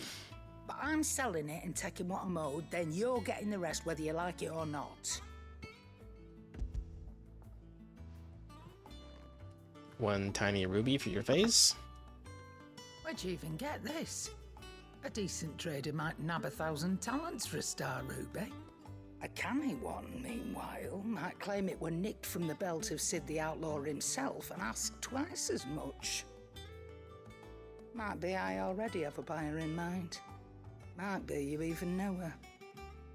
But I'm selling it and taking what I'm owed, then you're getting the rest whether you like it or not. One tiny ruby for your face. Where'd you even get this? A decent trader might nab 1,000 talents for a star ruby. A canny one, meanwhile, might claim it were nicked from the belt of Sid the Outlaw himself and ask twice as much. Might be I already have a buyer in mind. Might be you even know her.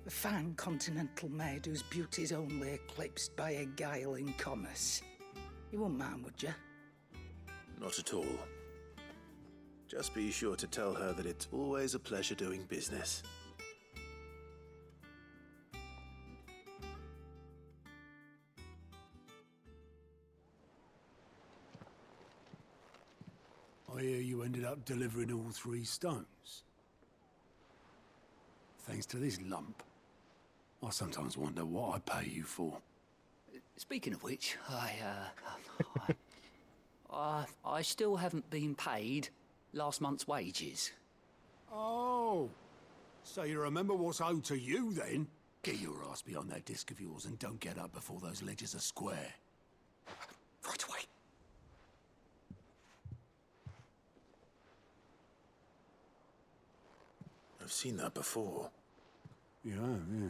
A fine continental maid whose beauty's only eclipsed by a guile in commerce. You wouldn't mind, would you? Not at all. Just be sure to tell her that it's always a pleasure doing business. I hear you ended up delivering all 3 stones. Thanks to this lump. I sometimes wonder what I pay you for. Speaking of which, I still haven't been paid last month's wages. Oh, so you remember what's owed to you then? Get your ass behind that disc of yours and don't get up before those ledgers are square. Right away. I've seen that before. Yeah, yeah.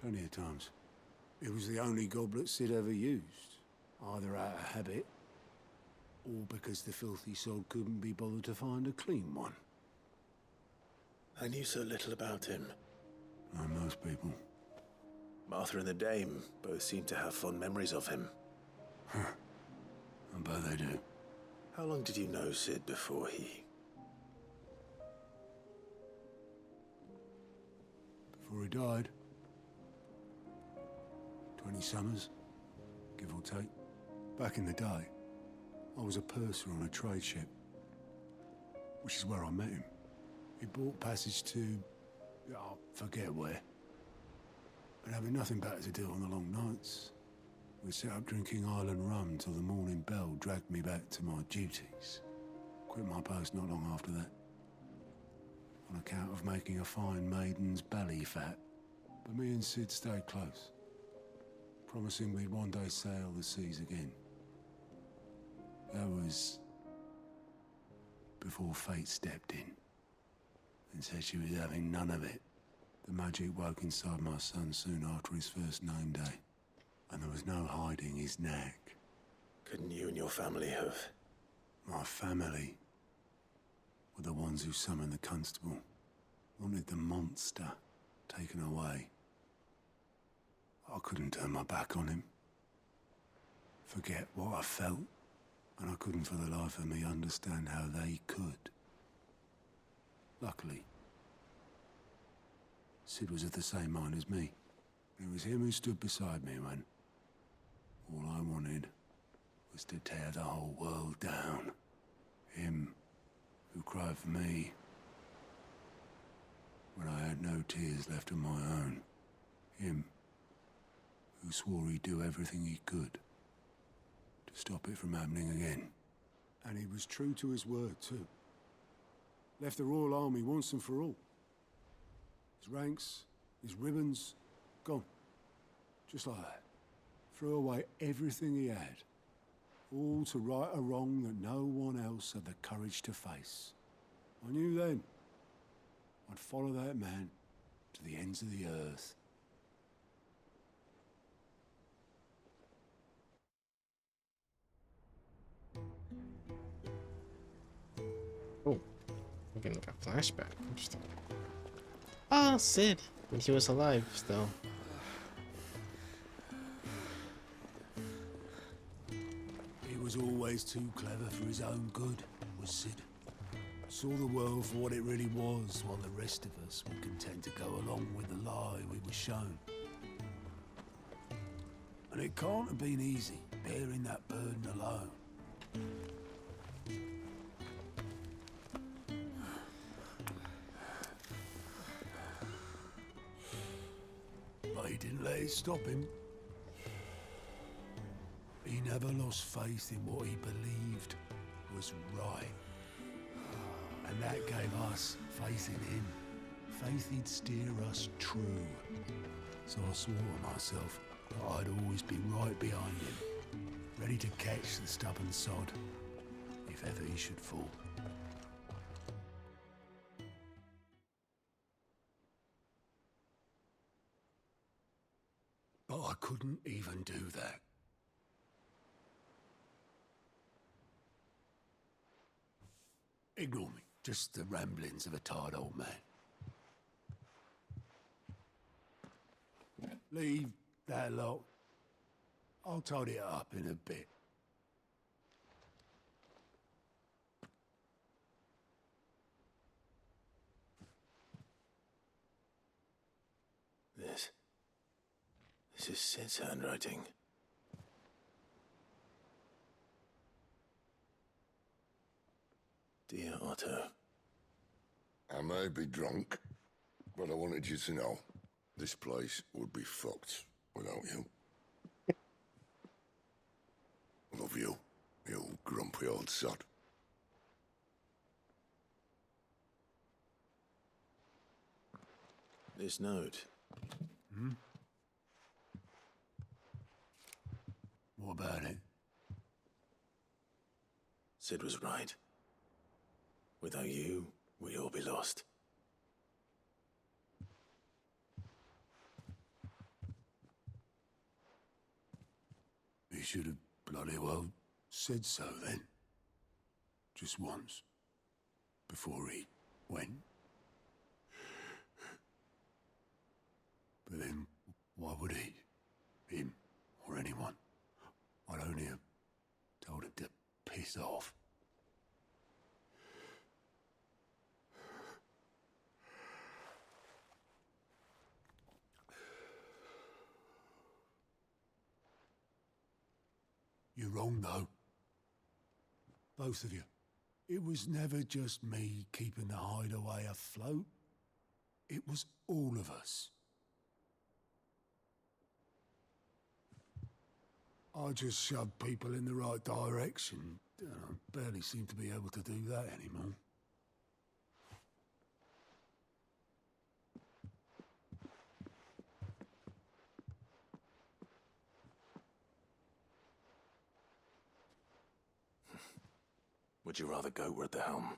Plenty of times. It was the only goblet Sid ever used. Either out of habit, or because the filthy sod couldn't be bothered to find a clean one. I knew so little about him. Like most people. Martha and the Dame both seem to have fond memories of him. I bet they do. How long did you know Sid before he... Before he died. 20 summers, give or take. Back in the day, I was a purser on a trade ship, which is where I met him. He bought passage to, I forget where. But having nothing better to do on the long nights, we set up drinking island rum till the morning bell dragged me back to my duties. Quit my post not long after that, on account of making a fine maiden's belly fat. But me and Sid stayed close, promising we'd one day sail the seas again. That was before fate stepped in and said she was having none of it. The magic woke inside my son soon after his first name day, and there was no hiding his knack. Couldn't you and your family have? My family were the ones who summoned the constable, wanted the monster taken away. I couldn't turn my back on him, forget what I felt, and I couldn't for the life of me understand how they could. Luckily, Sid was of the same mind as me. It was him who stood beside me when all I wanted was to tear the whole world down. Him who cried for me when I had no tears left of my own. Him who swore he'd do everything he could to stop it from happening again. And he was true to his word, too. Left the Royal Army once and for all. His ranks, his ribbons, gone. Just like that. Threw away everything he had. All to right a wrong that no one else had the courage to face. I knew then I'd follow that man to the ends of the earth. Oh, we're getting like a flashback. Interesting. Ah, Sid, when he was alive still. He was always too clever for his own good, was Sid. Saw the world for what it really was, while the rest of us were content to go along with the lie we were shown. And it can't have been easy, bearing that burden alone. But he didn't let it stop him. He never lost faith in what he believed was right. And that gave us faith in him. Faith he'd steer us true. So I swore to myself that I'd always be right behind him, ready to catch the stubborn sod, if ever he should fall. But I couldn't even do that. Ignore me. Just the ramblings of a tired old man. Leave that lot. I'll tidy it up in a bit. This is Sid's handwriting. Dear Otto. I may be drunk, but I wanted you to know this place would be fucked without you. Love you, you grumpy old sod. This note. Hmm? What about it? Sid was right. Without you, we'd all be lost. He should have bloody well said so then. Just once. Before he went. But then, why would he? Him, or anyone? I'd only have told him to piss off. You're wrong, though. Both of you. It was never just me keeping the hideaway afloat. It was all of us. I just shoved people in the right direction. I barely seem to be able to do that anymore. Would you rather go at the helm?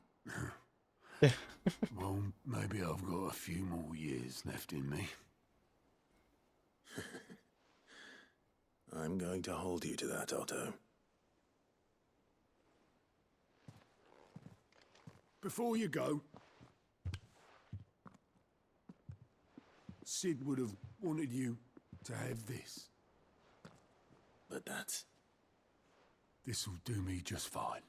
Well, maybe I've got a few more years left in me. I'm going to hold you to that, Otto. Before you go, Sid would have wanted you to have this. But that's... This'll do me just fine.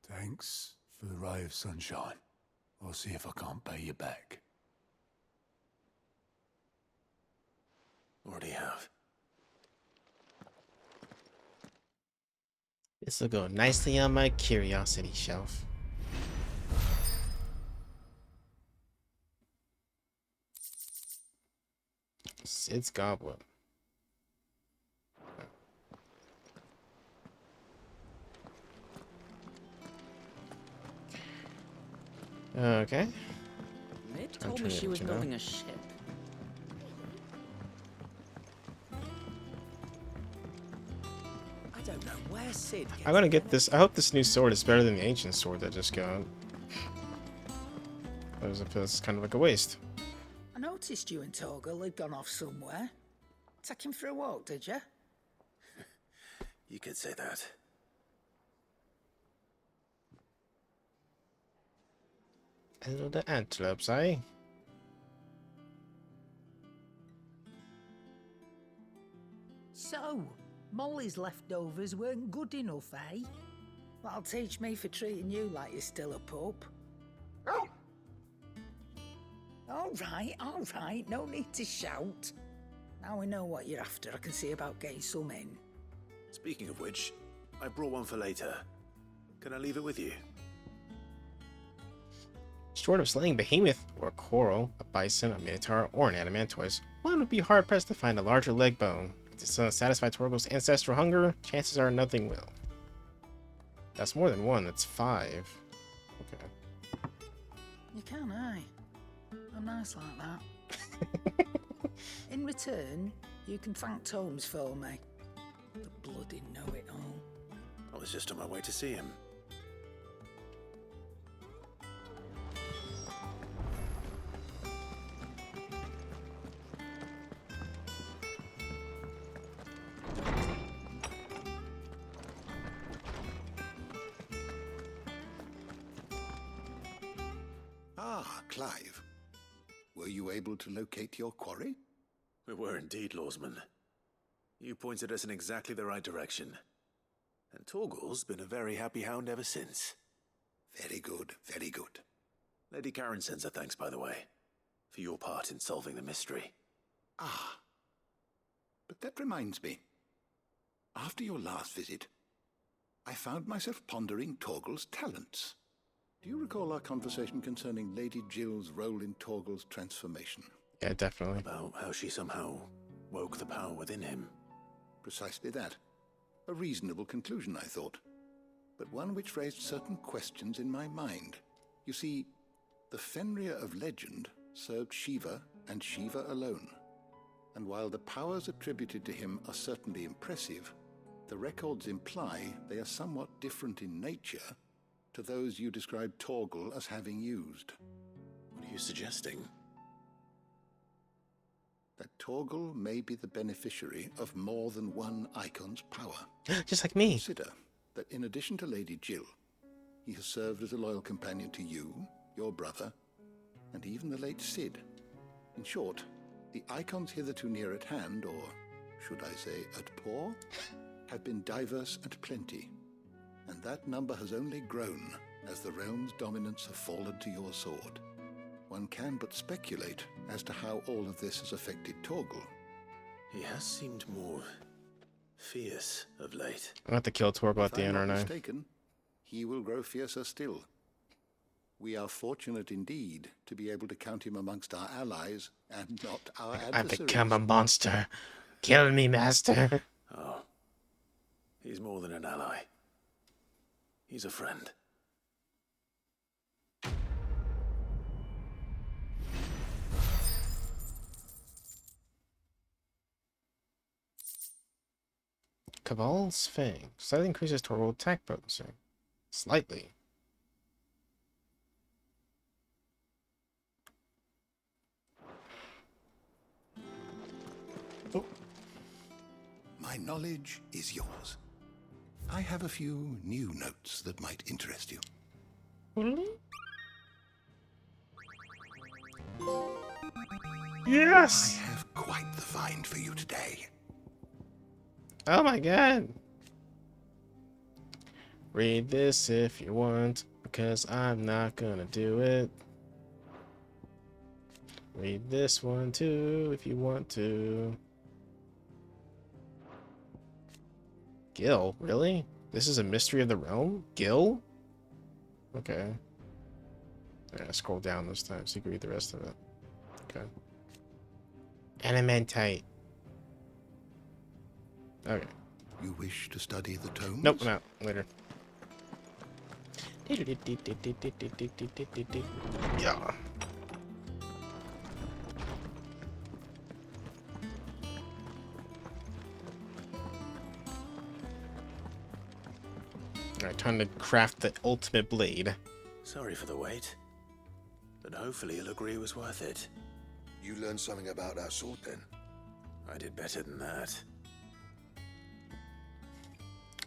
Thanks for the ray of sunshine. I'll see if I can't pay you back. Already have. This will go nicely on my curiosity shelf. Sid's goblet. Okay. Mid told me she was building a ship. I don't know where Sid gets I'm gonna get this. I hope this new sword is better than the ancient sword that just got. It's kind of like a waste. I noticed you and Torgal had gone off somewhere. Take him for a walk, did you? You could say that. Hello, the antelopes, eh? So, Molly's leftovers weren't good enough, eh? That'll teach me for treating you like you're still a pup. All right, no need to shout. Now we know what you're after, I can see about getting some in. Speaking of which, I brought one for later. Can I leave it with you? Short of slaying Behemoth, or a coral, a bison, a minotaur, or an adamantoise, one would be hard-pressed to find a larger leg bone. If this doesn't satisfy Torgal's ancestral hunger, chances are nothing will. That's more than one, that's 5. Okay. You can, eh? I'm nice like that. In return, you can thank Tomes for me. The bloody know-it-all. I was just on my way to see him. Ah, Clive. Were you able to locate your quarry? We were indeed, Lawsman. You pointed us in exactly the right direction. And Torgal's been a very happy hound ever since. Very good, very good. Lady Karen sends her thanks, by the way, for your part in solving the mystery. Ah. But that reminds me. After your last visit, I found myself pondering Torgal's talents. Do you recall our conversation concerning Lady Jill's role in Torgal's transformation? Yeah, definitely. About how she somehow woke the power within him. Precisely that. A reasonable conclusion, I thought. But one which raised certain questions in my mind. You see, the Fenrir of legend served Shiva and Shiva alone. And while the powers attributed to him are certainly impressive, the records imply they are somewhat different in nature to those you described Torgal as having used. What are you suggesting? That Torgal may be the beneficiary of more than one icon's power. Just like me. Consider that in addition to Lady Jill, he has served as a loyal companion to you, your brother, and even the late Sid. In short, the icons hitherto near at hand, or should I say at paw, have been diverse and plenty, and that number has only grown as the realm's dominance have fallen to your sword. One can but speculate as to how all of this has affected Torgal. He has seemed more fierce of late. I'll have to kill Torgal at the end, If I'm aren't not I? mistaken, he will grow fiercer still. We are fortunate indeed to be able to count him amongst our allies and not our adversaries. I've become a monster. Kill me, master. Oh. He's more than an ally. He's a friend. Cabal's Fang. Slightly increases total attack potency. Slightly. My knowledge is yours. I have a few new notes that might interest you. Yes! I have quite the find for you today. Oh my god! Read this if you want, because I'm not gonna do it. Read this one too if you want to. Gil, really? This is a mystery of the realm? Gil? Okay. Yeah, scroll down this time so you can read the rest of it. Okay. Animantite. Okay. You wish to study the tomes? Nope, I'm out. Later. Yeah. Alright, time to craft the ultimate blade. Sorry for the wait, but hopefully you'll agree it was worth it. You learned something about that sword then? I did better than that.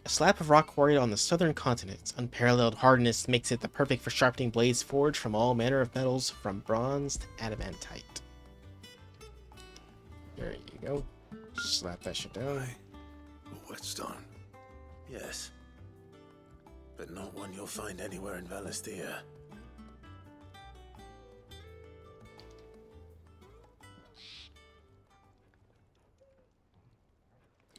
A slab of rock quarried on the southern continent. Its unparalleled hardness makes it the perfect for sharpening blades forged from all manner of metals, from bronze to adamantite. There you go. Slap that shit down. A whetstone. Yes. But not one you'll find anywhere in Valisthea.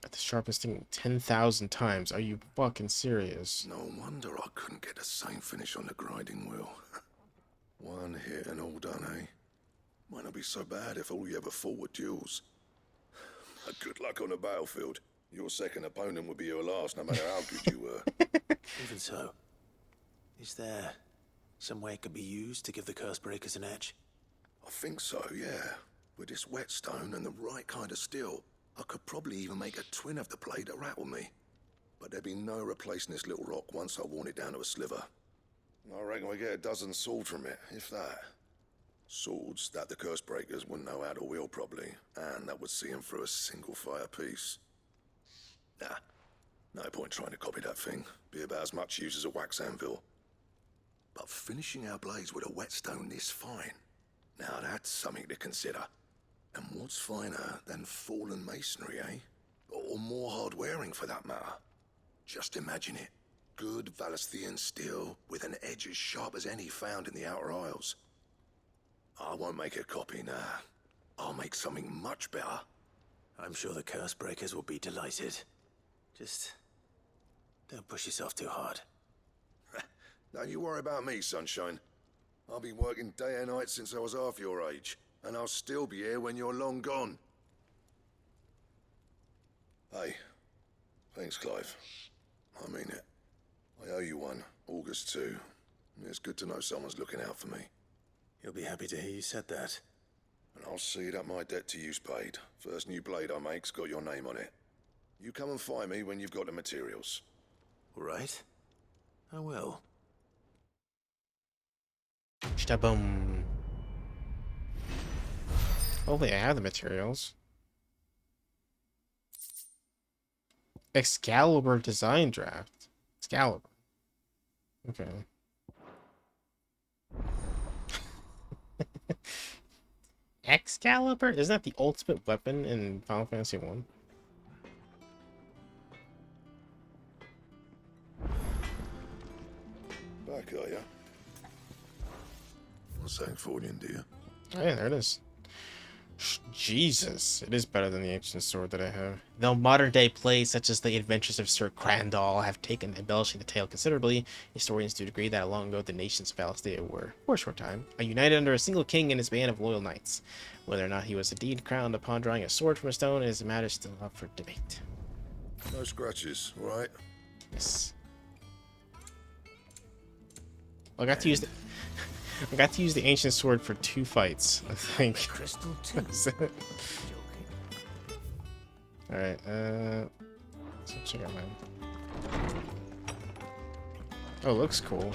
At the sharpest thing 10,000 times. Are you fucking serious? No wonder I couldn't get the same finish on the grinding wheel. One hit and all done, eh? Might not be so bad if all you ever fought were duels. Good luck on the battlefield. Your second opponent would be your last, no matter how good you were. Even so, is there some way it could be used to give the curse breakers an edge? I think so, yeah. With this whetstone and the right kind of steel, I could probably even make a twin of the blade that rattled me. But there'd be no replacing this little rock once I worn it down to a sliver. I reckon we get a dozen swords from it, if that. Swords that the curse breakers wouldn't know how to wield properly, and that would see them through a single fire piece. Nah, no point trying to copy that thing. Be about as much use as a wax anvil. But finishing our blades with a whetstone this fine, now that's something to consider. And what's finer than fallen masonry, eh? Or more hard-wearing, for that matter. Just imagine it. Good Valisthean steel with an edge as sharp as any found in the Outer Isles. I won't make a copy, nah. I'll make something much better. I'm sure the curse breakers will be delighted. Just don't push yourself too hard. Don't you worry about me, sunshine. I've been working day and night since I was half your age, and I'll still be here when you're long gone. Hey, thanks, Clive. I mean it. I owe you one, August too. It's good to know someone's looking out for me. You'll be happy to hear you said that. And I'll see that my debt to you's paid. First new blade I make's got your name on it. You come and find me when you've got the materials. All right. I will. Shtaboom. Hopefully I have the materials. Excalibur design draft. Excalibur. Okay. Excalibur? Isn't that the ultimate weapon in Final Fantasy 1? Back, are ya? What's that for you, dear? Oh yeah, there it is. Jesus, it is better than the ancient sword that I have. Though modern day plays such as the adventures of Sir Crandall have taken embellishing the tale considerably, historians do agree that long ago the nations of Valisthea were, for a short time, united under a single king and his band of loyal knights. Whether or not he was indeed crowned upon drawing a sword from a stone is a matter still up for debate. No scratches, right? Yes. I got to use the I got to use the ancient sword for 2 fights, I think. Crystal too. Alright, So check out mine. Oh, looks cool.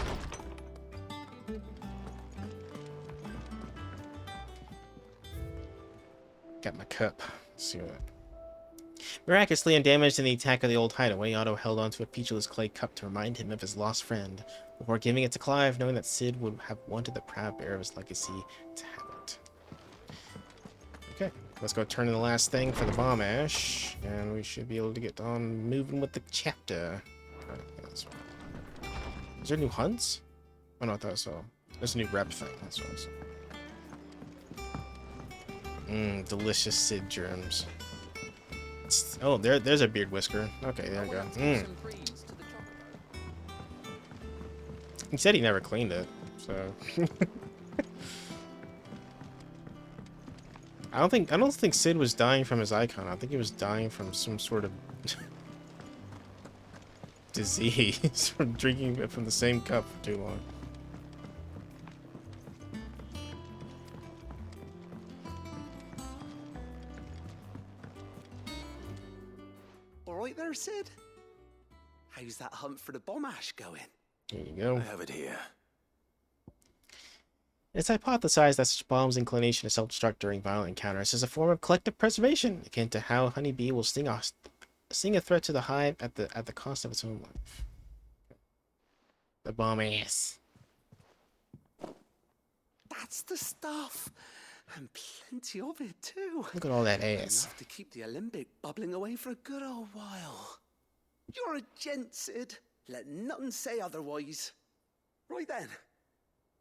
Got my cup. Let's see what. Miraculously undamaged in the attack of the old hideaway, Otto held onto a featureless clay cup to remind him of his lost friend, before giving it to Clive, knowing that Sid would have wanted the proud bearer of his legacy to have it. Okay, let's go turn in the last thing for the bomb ash, and we should be able to get on moving with the chapter. Alright, yeah, that's fine. Is there new hunts? Oh no, I thought so. There's a new rep thing, that's what I saw. Delicious Sid germs. Oh, there's a beard whisker. Okay, there we go. He said he never cleaned it, so. I don't think Sid was dying from his icon. I think he was dying from some sort of disease from drinking from the same cup for too long. All right there, Sid. How's that hunt for the bomb ash going? There you go. I have it here. It's hypothesized that such bombs' inclination to self-destruct during violent encounters is a form of collective preservation, akin to how a honeybee will sting a threat to the hive at the cost of its own life. The bomb ass. That's the stuff. And plenty of it, too. Look at all that ass. Enough to keep the Alembic bubbling away for a good old while. You're a gent, Sid. Let nothing say otherwise. Right then.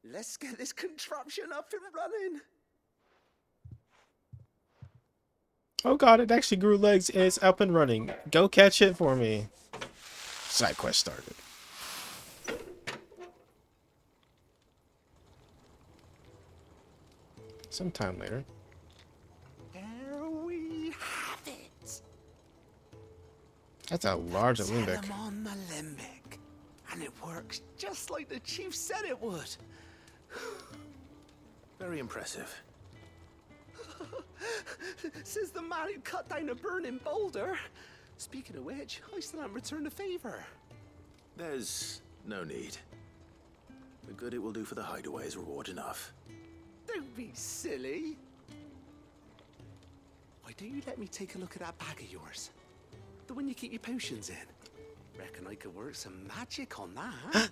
Let's get this contraption up and running. Oh god, it actually grew legs and it's up and running. Go catch it for me. Side quest started. Sometime later. There we have it. That's a large Alembic. Set 'em on the limbic, and it works just like the chief said it would. Very impressive. Says the man who cut down a burning boulder. Speaking of which, I still haven't returned the favor. There's no need. The good it will do for the hideaway is reward enough. Don't be silly. Why don't you let me take a look at that bag of yours? The one you keep your potions in. Reckon I could work some magic on that.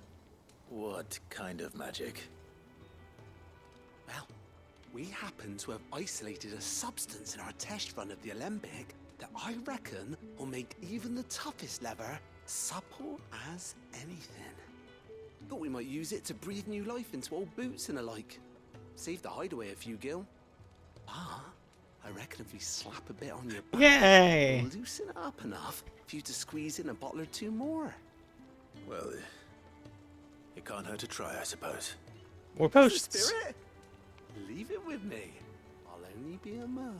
What kind of magic? Well, we happen to have isolated a substance in our test run of the Alembic that I reckon will make even the toughest lever supple as anything. Thought we might use it to breathe new life into old boots and the like. Save the hideaway a few gil. Ah, I reckon if we slap a bit on your back, yay! it'll loosen it up enough for you to squeeze in a bottle or two more. Well, it can't hurt to try, I suppose. More potions. Spirit, leave it with me. I'll only be a mo.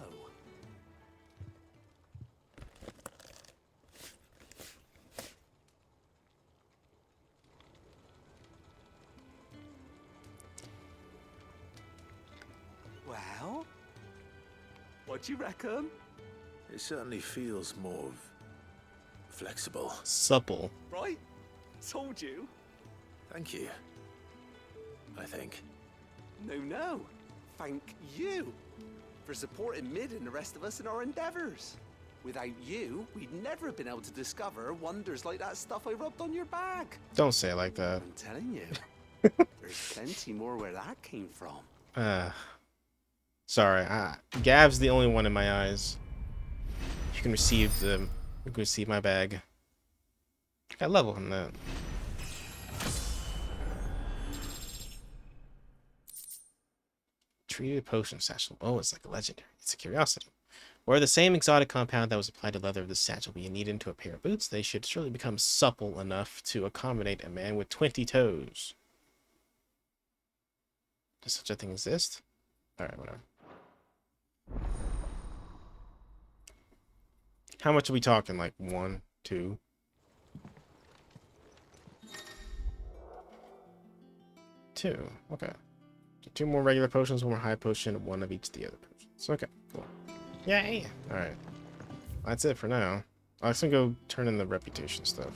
Well, what do you reckon? It certainly feels more flexible. Supple. Right? Told you. Thank you. I think. No. Thank you for supporting Mid and the rest of us in our endeavors. Without you, we'd never have been able to discover wonders like that stuff I rubbed on your bag. Don't say it like that. I'm telling you, there's plenty more where that came from. Sorry, Gav's the only one in my eyes. You can receive my bag. I level him that. Treated potion satchel. Oh, it's like a legendary. It's a curiosity. Or the same exotic compound that was applied to leather of the satchel be needed into a pair of boots, they should surely become supple enough to accommodate a man with 20 toes. Does such a thing exist? Alright, whatever. How much are we talking? Like 1, 2? Two. Okay. 2 more regular potions, 1 more high potion, and 1 of each of the other potions. Okay, cool. Yay! Alright. That's it for now. I'm gonna go turn in the reputation stuff.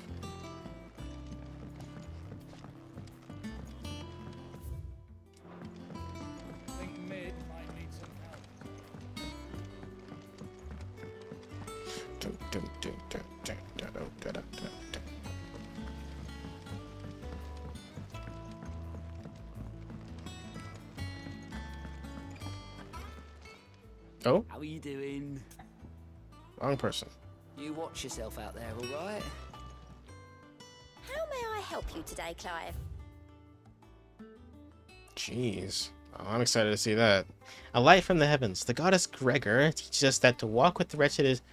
Oh? How are you doing? Wrong person. You watch yourself out there, all right? How may I help you today, Clive? Jeez. Oh, I'm excited to see that. A light from the heavens. The goddess Gregor teaches us that to walk with the wretched is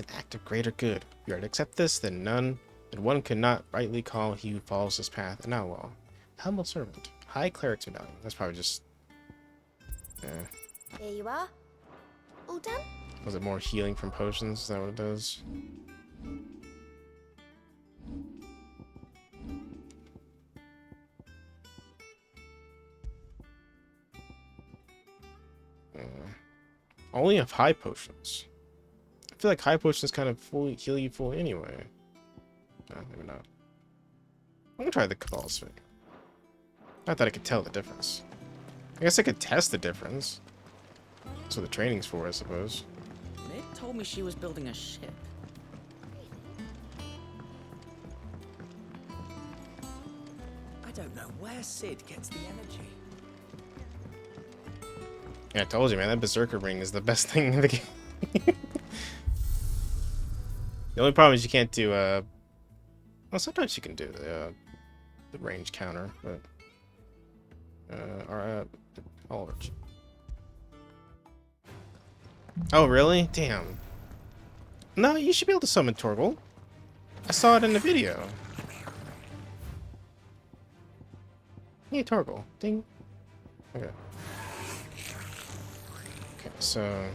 an act of greater good. If you are to accept this, then one could not rightly call he who follows this path an outlaw. Humble servant. High cleric's medallion. That's probably just Here you are. All done? Was it more healing from potions? Is that what it does? Only have high potions. I feel like high potions kind of fully heal you fully anyway. No, maybe not. I'm gonna try the Cabal Sphere. Not that I could tell the difference. I guess I could test the difference. That's what the training's for, I suppose. Mid told me she was building a ship. I don't know where Sid gets the energy. Yeah, I told you, man. That Berserker ring is the best thing in the game. The only problem is you can't do, well, sometimes you can do the range counter, but, all of it. Oh, really? Damn. No, you should be able to summon Torgal. I saw it in the video. Hey, Torgal. Ding. Okay. Okay, so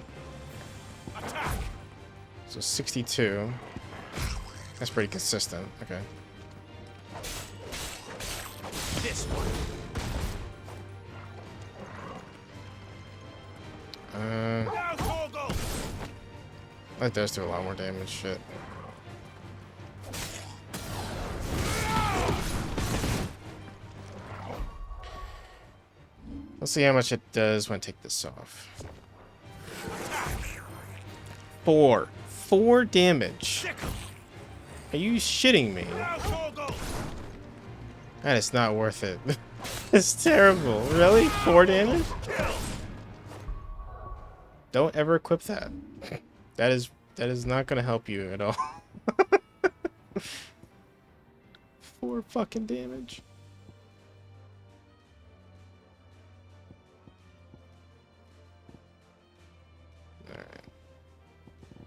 62. That's pretty consistent. Okay. This one. That does do a lot more damage. Shit. Let's see how much it does when I take this off. 4 damage. Are you shitting me? That is not worth it. It's terrible. Really? 4 damage? Don't ever equip that. That is not gonna help you at all. 4 fucking damage. Alright.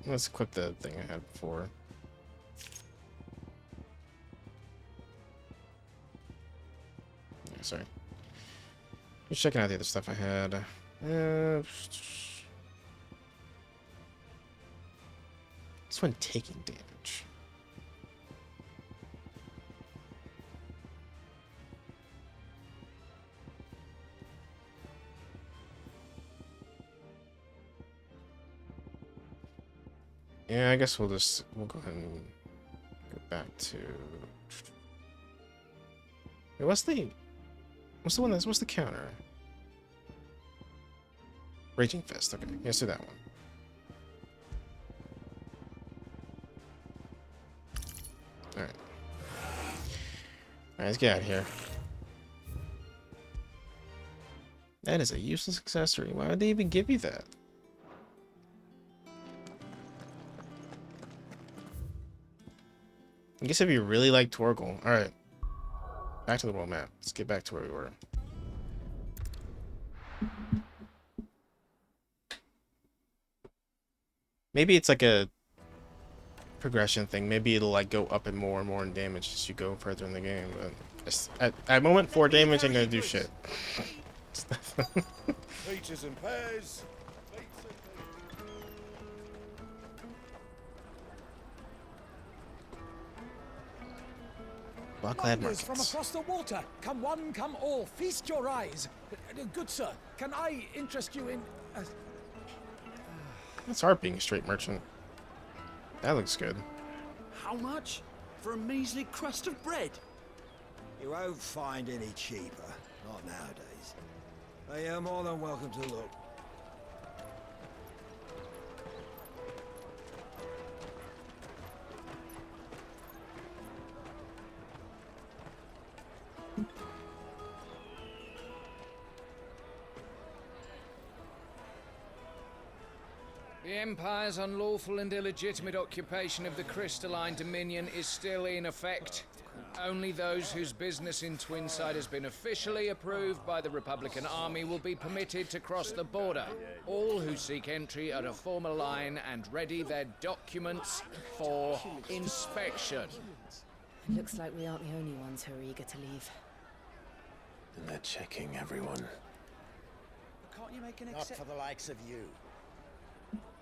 Let's equip the thing I had before. Yeah, sorry. Just checking out the other stuff I had. This one taking damage. Yeah, I guess we'll go ahead and go back to. Wait, what's the counter? Raging Fist. Okay, let's do that one. Alright. Alright, let's get out of here. That is a useless accessory. Why would they even give you that? I guess if you really like Torgal. Alright. Back to the world map. Let's get back to where we were. Maybe it's like a progression thing. Maybe it'll like go up and more in damage as you go further in the game. But at moment 4 damage ain't gonna do shit. Peaches and pears. Blackclad Wonders from Markets. across the water. Come one, come all. Feast your eyes. Good sir, can I interest you in? It's hard being a straight merchant. That looks good. How much? For a measly crust of bread? You won't find any cheaper. Not nowadays. But you're more than welcome to look. The Empire's unlawful and illegitimate occupation of the Crystalline Dominion is still in effect. Only those whose business in Twinside has been officially approved by the Republican Army will be permitted to cross the border. All who seek entry are to form a line and ready their documents for inspection. It looks like we aren't the only ones who are eager to leave. And they're checking everyone. Can't you make an Not for the likes of you.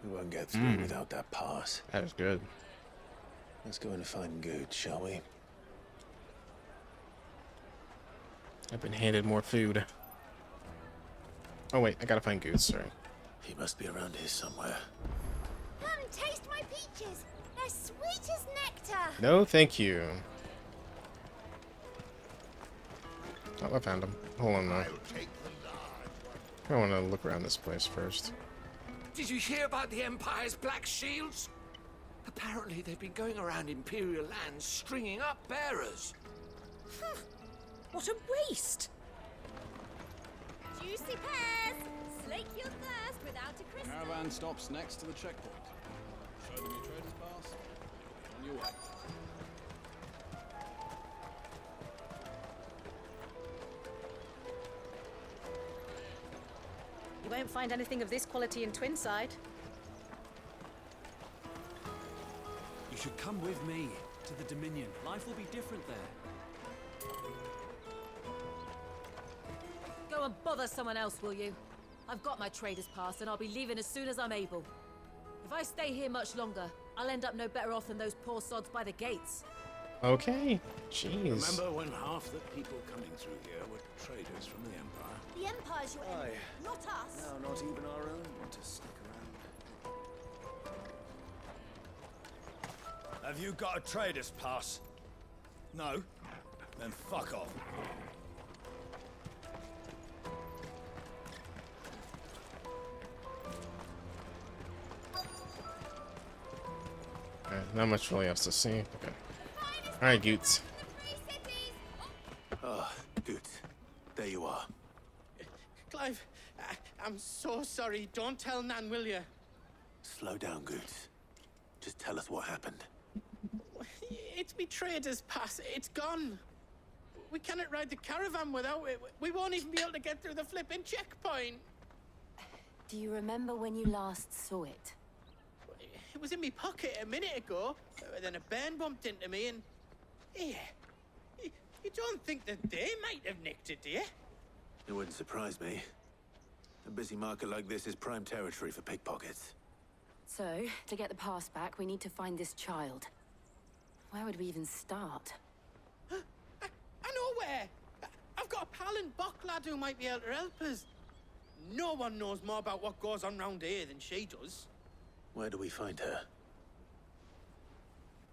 We won't get through without that pass. That is good. Let's go and find Good, shall we? I've been handed more food. Oh wait, I gotta find Goose, sorry. He must be around here somewhere. Come and taste my peaches. They're sweet as nectar. No, thank you. Oh, I found him. Hold on now. I want to look around this place first. Did you hear about the Empire's Black Shields? Apparently they've been going around Imperial lands stringing up bearers. What a waste! Juicy pears. Slake your thirst without a crystal. Caravan stops next to the checkpoint. Show them your trader's pass. On your way. You won't find anything of this quality in Twinside. You should come with me to the Dominion. Life will be different there. Go and bother someone else, will you? I've got my trader's pass and I'll be leaving as soon as I'm able. If I stay here much longer, I'll end up no better off than those poor sods by the gates. Okay. Jeez. Remember when half the people coming through here were traders from the Empire? The Empire's your enemy, not us. Now not even our own want to stick around. Have you got a trader's pass? No? Then fuck off. Okay, not much really else to see. Okay. Alright, Goots. Ah, Good. There you are. Clive, I'm so sorry. Don't tell Nan, will you? Slow down, Good. Just tell us what happened. It's me trader's pass. It's gone. We cannot ride the caravan without it. We won't even be able to get through the flipping checkpoint. Do you remember when you last saw it? It was in my pocket a minute ago. Then a bairn bumped into me and... Yeah. You don't think that they might have nicked it, do you? It wouldn't surprise me. A busy market like this is prime territory for pickpockets. So, to get the pass back, we need to find this child. Where would we even start? I know where! I've got a pal in Bock lad who might be able to help us. No one knows more about what goes on round here than she does. Where do we find her?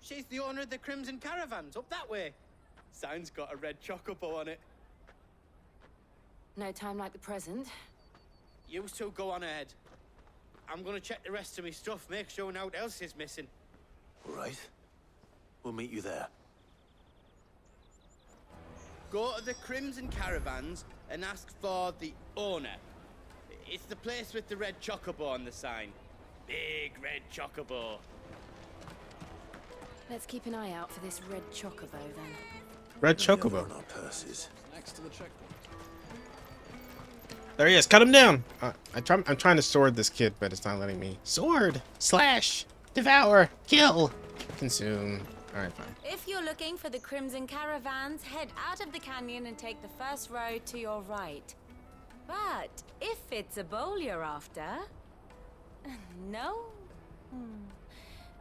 She's the owner of the Crimson Caravans, up that way. Sign's got a red chocobo on it. No time like the present. You two go on ahead. I'm gonna check the rest of my stuff, make sure nothing else is missing. All right. We'll meet you there. Go to the Crimson Caravans and ask for the owner. It's the place with the red chocobo on the sign. Big red chocobo. Let's keep an eye out for this red chocobo, then. Red chocobo. On our purses. Next to the checkpoint. There he is. Cut him down. I'm trying to sword this kid, but it's not letting me. Sword. Slash. Devour. Kill. Consume. All right, fine. If you're looking for the Crimson Caravans, head out of the canyon and take the first road to your right. But if it's a bowl you're after... No?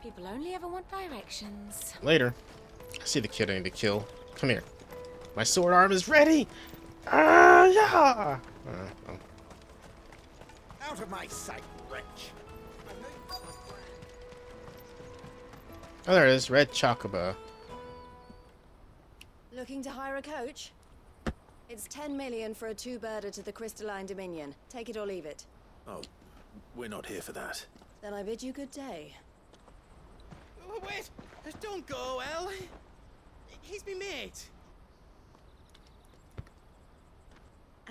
People only ever want directions. Later. I see the kid I need to kill. Come here. My sword arm is ready. Ah, yeah. Oh. Out of my sight, wretch. Oh, there it is. Red Chocobo. Looking to hire a coach? It's 10 million for a two-birder to the Crystalline Dominion. Take it or leave it. Oh, we're not here for that. Then I bid you good day. Oh, wait! Don't go, El. He's me mate.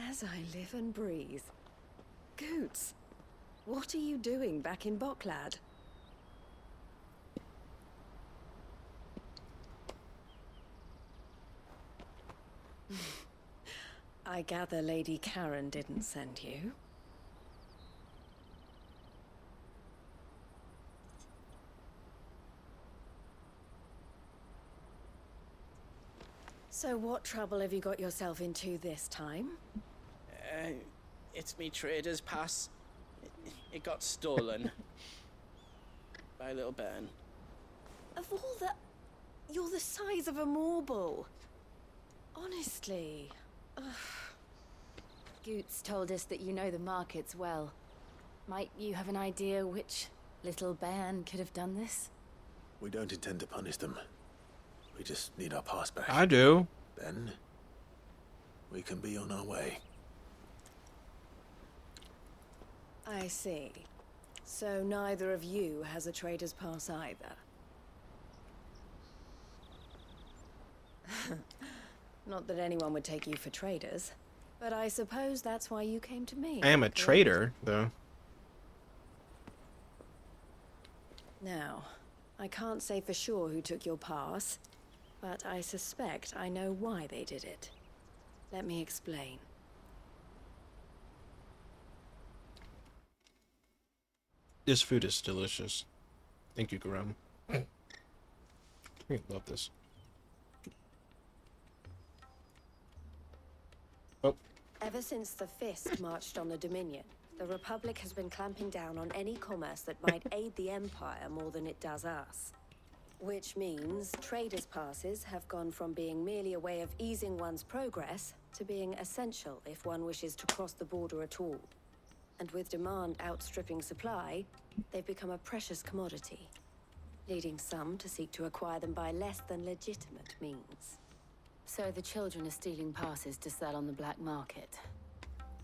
As I live and breathe. Goots, what are you doing back in Bocklad? I gather Lady Karen didn't send you. So what trouble have you got yourself into this time? It's me trader's pass. It got stolen. By little Ben. Of all the... You're the size of a marble. Honestly. Ugh. Goots told us that you know the markets well. Might you have an idea which little bairn could have done this? We don't intend to punish them. We just need our pass back. I do. Then we can be on our way. I see. So neither of you has a trader's pass either. Not that anyone would take you for traders, but I suppose that's why you came to me. I am a trader, though. Now, I can't say for sure who took your pass, but I suspect I know why they did it. Let me explain. This food is delicious. Thank you, Garam. I love this. Oh. Ever since the Fist marched on the Dominion, the Republic has been clamping down on any commerce that might aid the Empire more than it does us. Which means traders' passes have gone from being merely a way of easing one's progress to being essential if one wishes to cross the border at all. And with demand outstripping supply, they've become a precious commodity, leading some to seek to acquire them by less than legitimate means. So the children are stealing passes to sell on the black market?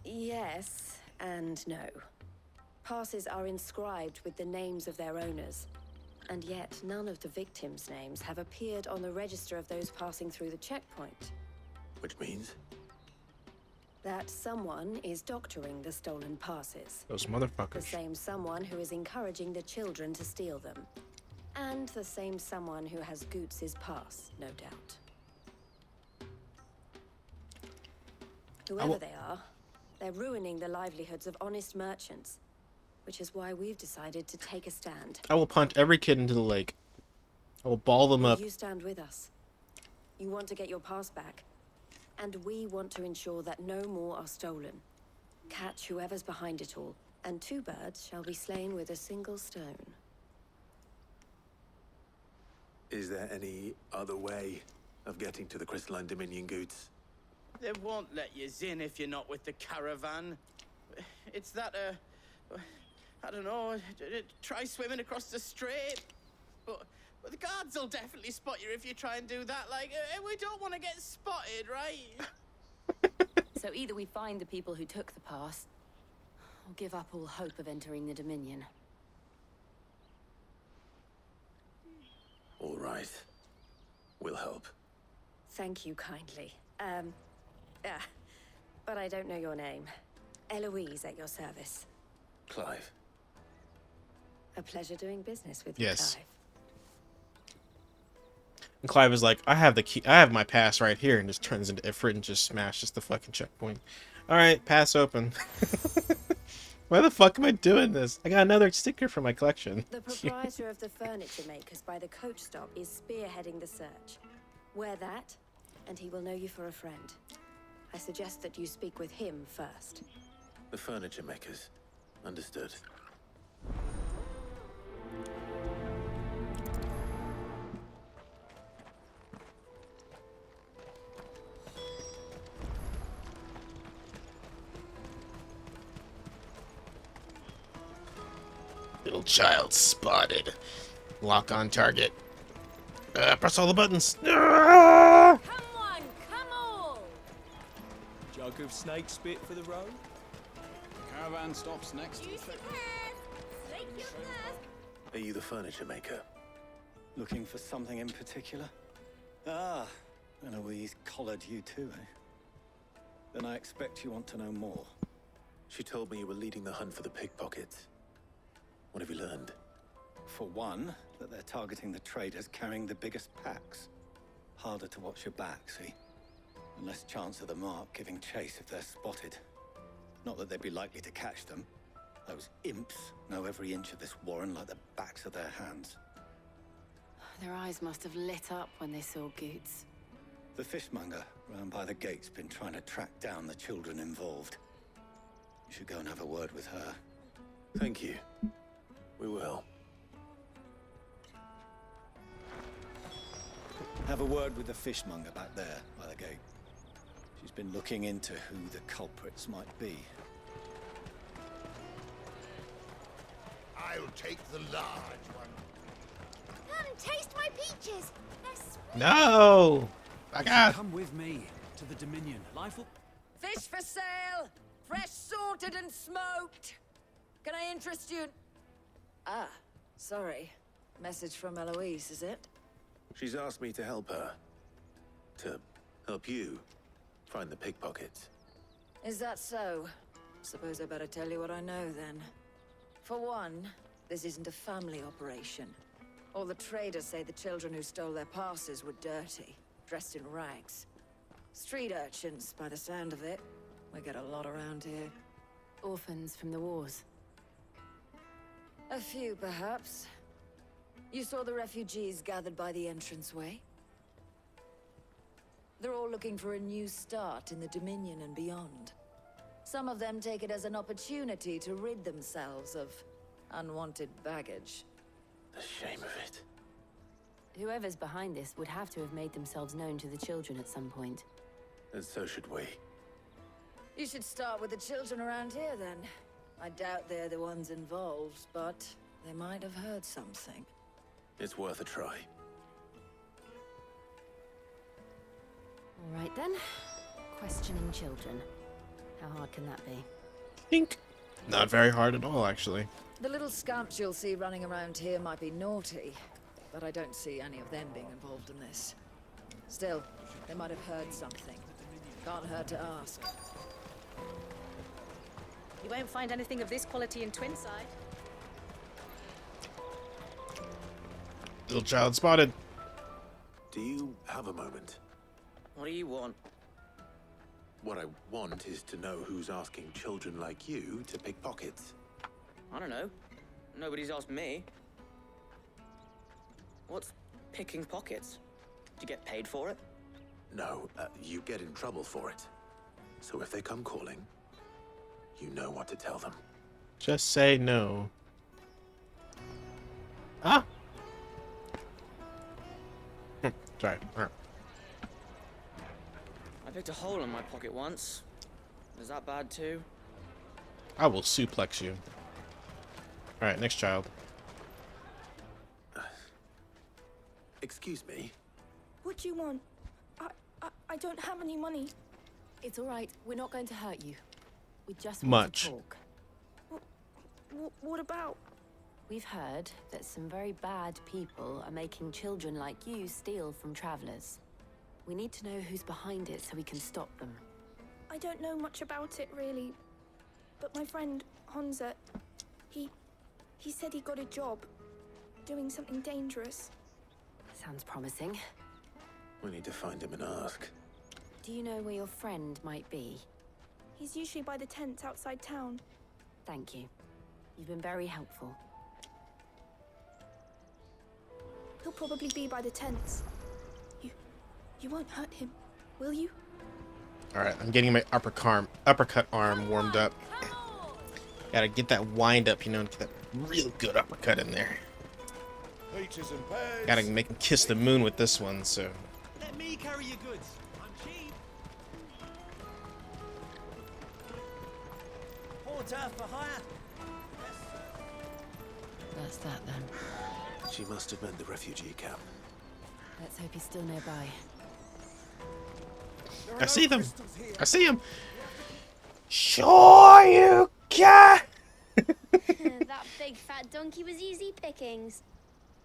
Yes and no. Passes are inscribed with the names of their owners, and yet none of the victims' names have appeared on the register of those passing through the checkpoint. Which means? That someone is doctoring the stolen passes. Those motherfuckers. The same someone who is encouraging the children to steal them. And the same someone who has Goots' pass, no doubt. Whoever they are, they're ruining the livelihoods of honest merchants, which is why we've decided to take a stand. I will punt every kid into the lake. I will ball them up. You stand with us. You want to get your pass back, and we want to ensure that no more are stolen. Catch whoever's behind it all, and two birds shall be slain with a single stone. Is there any other way of getting to the Crystalline Dominion, Goots? They won't let you in if you're not with the caravan. It's that, I don't know, try swimming across the strait. But the guards will definitely spot you if you try and do that. Like, we don't want to get spotted, right? So either we find the people who took the pass, or give up all hope of entering the Dominion. All right. We'll help. Thank you kindly. But I don't know your name. Eloise at your service. Clive. A pleasure doing business with Yes. you, Clive. And Clive is like, I have the key. I have my pass right here, and just turns into Ifrit and just smashes the fucking checkpoint. All right, pass open. Why the fuck am I doing this? I got another sticker for my collection. The proprietor of the furniture makers by the coach stop is spearheading the search. Wear that, and he will know you for a friend. I suggest that you speak with him first. The furniture makers. Understood. Little child spotted. Lock on target. Press all the buttons. Come on, come on! Jug of snake spit for the road? Caravan stops next to the checkpoint. Are you the furniture maker? Looking for something in particular? Ah, Eloise collared you too, eh? Then I expect you want to know more. She told me you were leading the hunt for the pickpockets. What have you learned? For one, that they're targeting the traders carrying the biggest packs. Harder to watch your back, see? And less chance of the mark giving chase if they're spotted. Not that they'd be likely to catch them. Those imps know every inch of this warren like the backs of their hands. Their eyes must have lit up when they saw Goots. The fishmonger round by the gate's been trying to track down the children involved. You should go and have a word with her. Thank you. We will. Have a word with the fishmonger back there by the gate. She's been looking into who the culprits might be. I'll take the large one. Come and taste my peaches. They're sweet. No! I got. Come with me to the Dominion. Life will... Fish for sale! Fresh sorted and smoked! Can I interest you? Ah, sorry. Message from Eloise, is it? She's asked me to help her. To help you find the pickpockets. Is that so? Suppose I better tell you what I know then. For one, this isn't a family operation. All the traders say the children who stole their passes were dirty, dressed in rags. Street urchins, by the sound of it. We get a lot around here. Orphans from the wars. A few, perhaps. You saw the refugees gathered by the entranceway? They're all looking for a new start in the Dominion and beyond. Some of them take it as an opportunity to rid themselves of unwanted baggage. The shame of it. Whoever's behind this would have to have made themselves known to the children at some point. And so should we. You should start with the children around here, then. I doubt they're the ones involved, but they might have heard something. It's worth a try. All right then. Questioning children. How hard can that be? Think. Not very hard at all, actually. The little scamps you'll see running around here might be naughty, but I don't see any of them being involved in this. Still, they might have heard something. Can't hurt to ask. You won't find anything of this quality in Twinside. Little child spotted. Do you have a moment? What do you want? What I want is to know who's asking children like you to pick pockets. I don't know. Nobody's asked me. What's picking pockets? Do you get paid for it? No, you get in trouble for it. So if they come calling, you know what to tell them. Just say no. Ah! Sorry. I picked a hole in my pocket once. Is that bad too? I will suplex you. Alright, next child. Excuse me? What do you want? I don't have any money. It's all right. We're not going to hurt you. We just want to talk. What about? We've heard that some very bad people are making children like you steal from travelers. We need to know who's behind it so we can stop them. I don't know much about it, really. But my friend, Honza, he said he got a job doing something dangerous. Sounds promising. We need to find him and ask. Do you know where your friend might be? He's usually by the tents outside town. Thank you. You've been very helpful. He'll probably be by the tents. You won't hurt him, will you? Alright, I'm getting my uppercut arm warmed up. Gotta get that wind up, you know, and get that real good uppercut in there. Peaches and pears. Gotta make him kiss the moon with this one, so. Let me carry your goods. I'm cheap. Porter for hire. That's that then. She must have meant the refugee camp. Let's hope he's still nearby. I see them. I see him. Sure you can. That big fat donkey was easy pickings.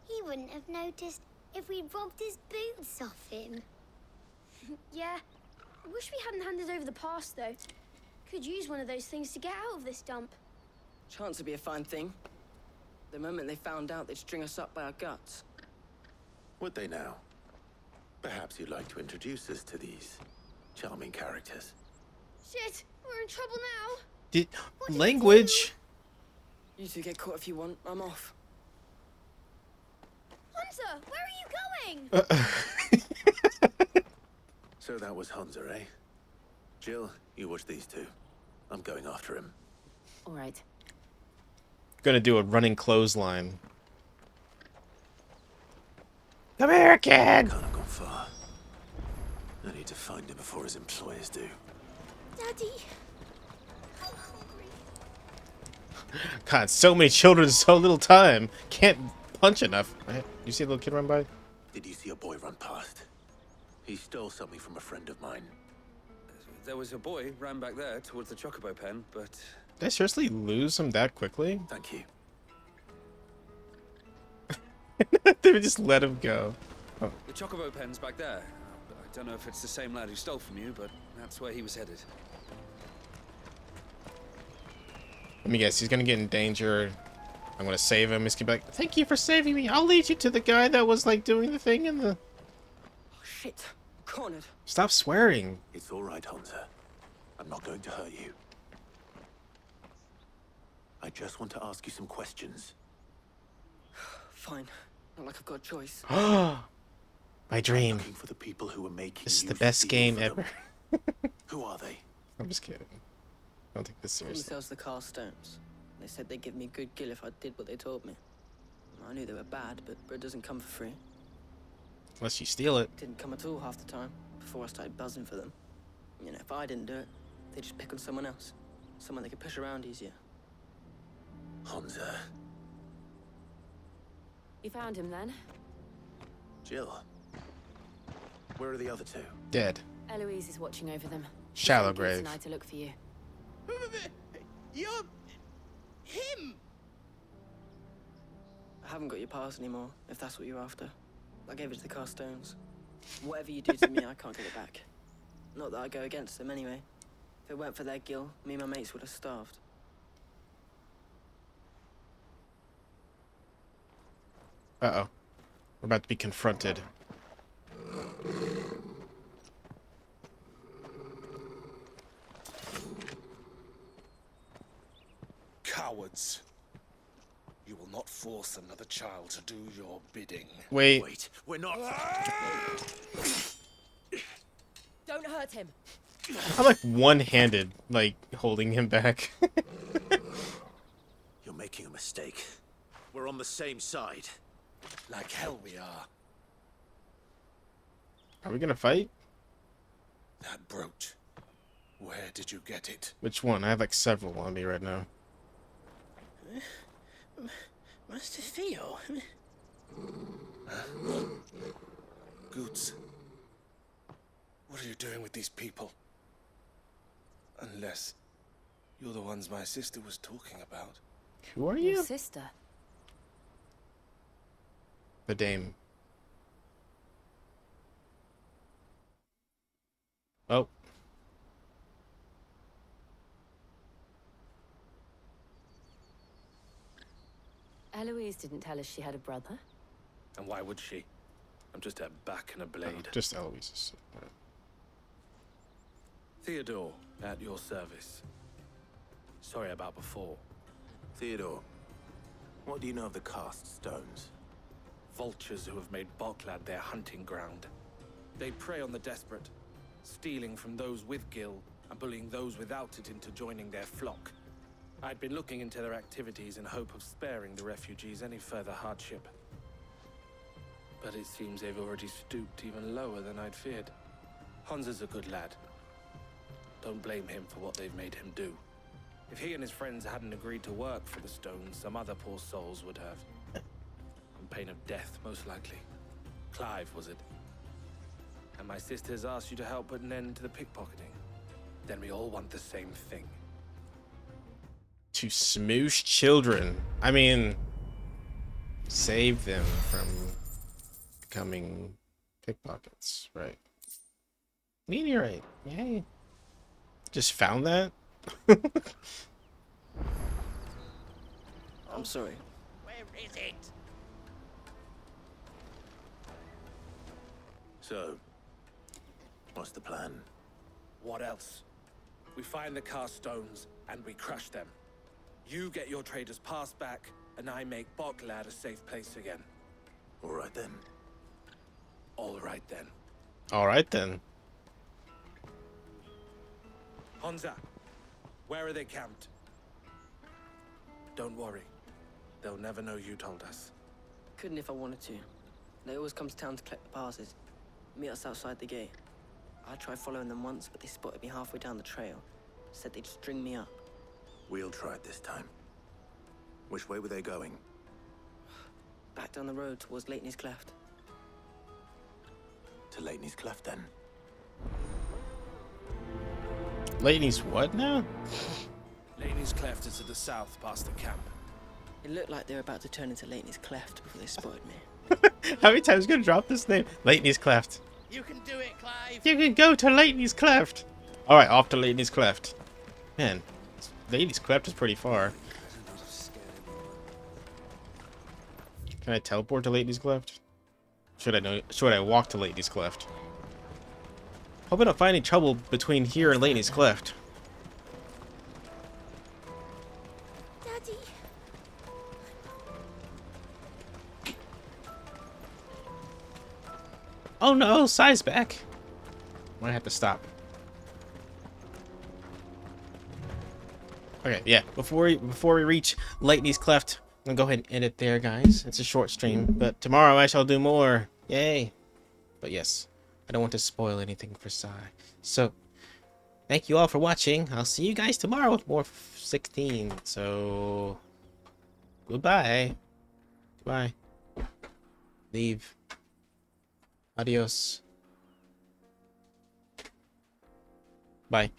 He wouldn't have noticed if we'd robbed his boots off him. Yeah. I wish we hadn't handed over the pass, though. Could use one of those things to get out of this dump. Chance would be a fine thing. The moment they found out, they'd string us up by our guts. Would they now? Perhaps you'd like to introduce us to these charming characters. Shit, we're in trouble now. Language. You two get caught if you want. I'm off. Hunter, where are you going? So that was Hunter, eh? Jill, you watch these two. I'm going after him. All right. Gonna do a running clothesline. Come here, kid! Can't have gone far. I need to find him before his employers do. Daddy. God, so many children, so little time. Can't punch enough. You see a little kid run by? Did you see a boy run past? He stole something from a friend of mine. There was a boy ran back there towards the chocobo pen, but... Did I seriously lose him that quickly? Thank you. They would just let him go. Oh. The chocobo pen's back there. I don't know if it's the same lad who stole from you, but that's where he was headed. Let me guess, he's gonna get in danger. I'm gonna save him. He's gonna be like, thank you for saving me. I'll lead you to the guy that was like doing the thing in the... Oh, shit. Cornered. Stop swearing. It's all right, Hunter. I'm not going to hurt you. I just want to ask you some questions. Fine. Not like I've got a choice. My dream. Looking for the people who were making This is you the best feel game for them. ever. Who are they? I'm just kidding. Don't take this Someone seriously. sells the cast stones. They said they'd give me good gill if I did what they told me. I knew they were bad, but bread doesn't come for free. Unless you steal it. Didn't come at all half the time, before I started buzzing for them. You know, if I didn't do it, they'd just pick on someone else. Someone they could push around easier. Hunter. You found him then? Jill. Where are the other two? Dead. Eloise is watching over them. Shallow She sent grave. Keith and I to look for you. You're... him! I haven't got your pass anymore, if that's what you're after. I gave it to the cast stones. Whatever you do to me, I can't get it back. Not that I go against them anyway. If it weren't for their gill, me and my mates would have starved. Uh-oh. We're about to be confronted. Cowards. You will not force another child to do your bidding. Wait. We're not... Don't hurt him. I'm like one-handed, like, holding him back. You're making a mistake. We're on the same side. Like hell we are. Are we gonna fight? That brooch. Where did you get it? Which one? I have like several on me right now. Master Theo. Goots. What are you doing with these people? Unless you're the ones my sister was talking about. Who are Your you? sister. The dame. Oh. Eloise didn't tell us she had a brother. And why would she? I'm just her back and a blade. Just Eloise's. Theodore, at your service. Sorry about before. Theodore, what do you know of the cast stones? Vultures who have made Boklad their hunting ground. They prey on the desperate, stealing from those with gil and bullying those without it into joining their flock. I'd been looking into their activities in hope of sparing the refugees any further hardship. But it seems they've already stooped even lower than I'd feared. Hansa's a good lad. Don't blame him for what they've made him do. If he and his friends hadn't agreed to work for the stones, some other poor souls would have. On pain of death, most likely. Clive, was it? And my sisters asked you to help put an end to the pickpocketing. Then we all want the same thing. To smoosh children. I mean, save them from becoming pickpockets, right? Meteorite. Yay. Just found that? I'm sorry. Where is it? So, what's the plan? What else? We find the cast stones and we crush them. You get your trader's pass back, and I make Boklad a safe place again. All right then. All right then. All right then. Honza, where are they camped? Don't worry. They'll never know you told us. Couldn't if I wanted to. They always come to town to collect the passes. Meet us outside the gate. I tried following them once, but they spotted me halfway down the trail. Said they'd string me up. We'll try it this time. Which way were they going? Back down the road towards Leighton's Cleft. To Leighton's Cleft, then. Leighton's what now? Leighton's Cleft is to the south, past the camp. It looked like they were about to turn into Leighton's Cleft before they spotted me. How many times are you gonna drop this name? Leighton's Cleft. You can do it, Clive. You can go to Leighton's Cleft. All right, off to Leighton's Cleft. Man, Leighton's Cleft is pretty far. Can I teleport to Leighton's Cleft? Should I walk to Leighton's Cleft? Hope I don't find any trouble between here and Leighton's Cleft. Daddy. Oh no, Sai's back. Might have to stop. Okay, yeah. Before we reach Leighton's Cleft, I'm gonna go ahead and end it there, guys. It's a short stream, but tomorrow I shall do more. Yay! But yes, I don't want to spoil anything for Sai. So, thank you all for watching. I'll see you guys tomorrow with more 16. So, goodbye. Goodbye. Leave. Adios. Bye.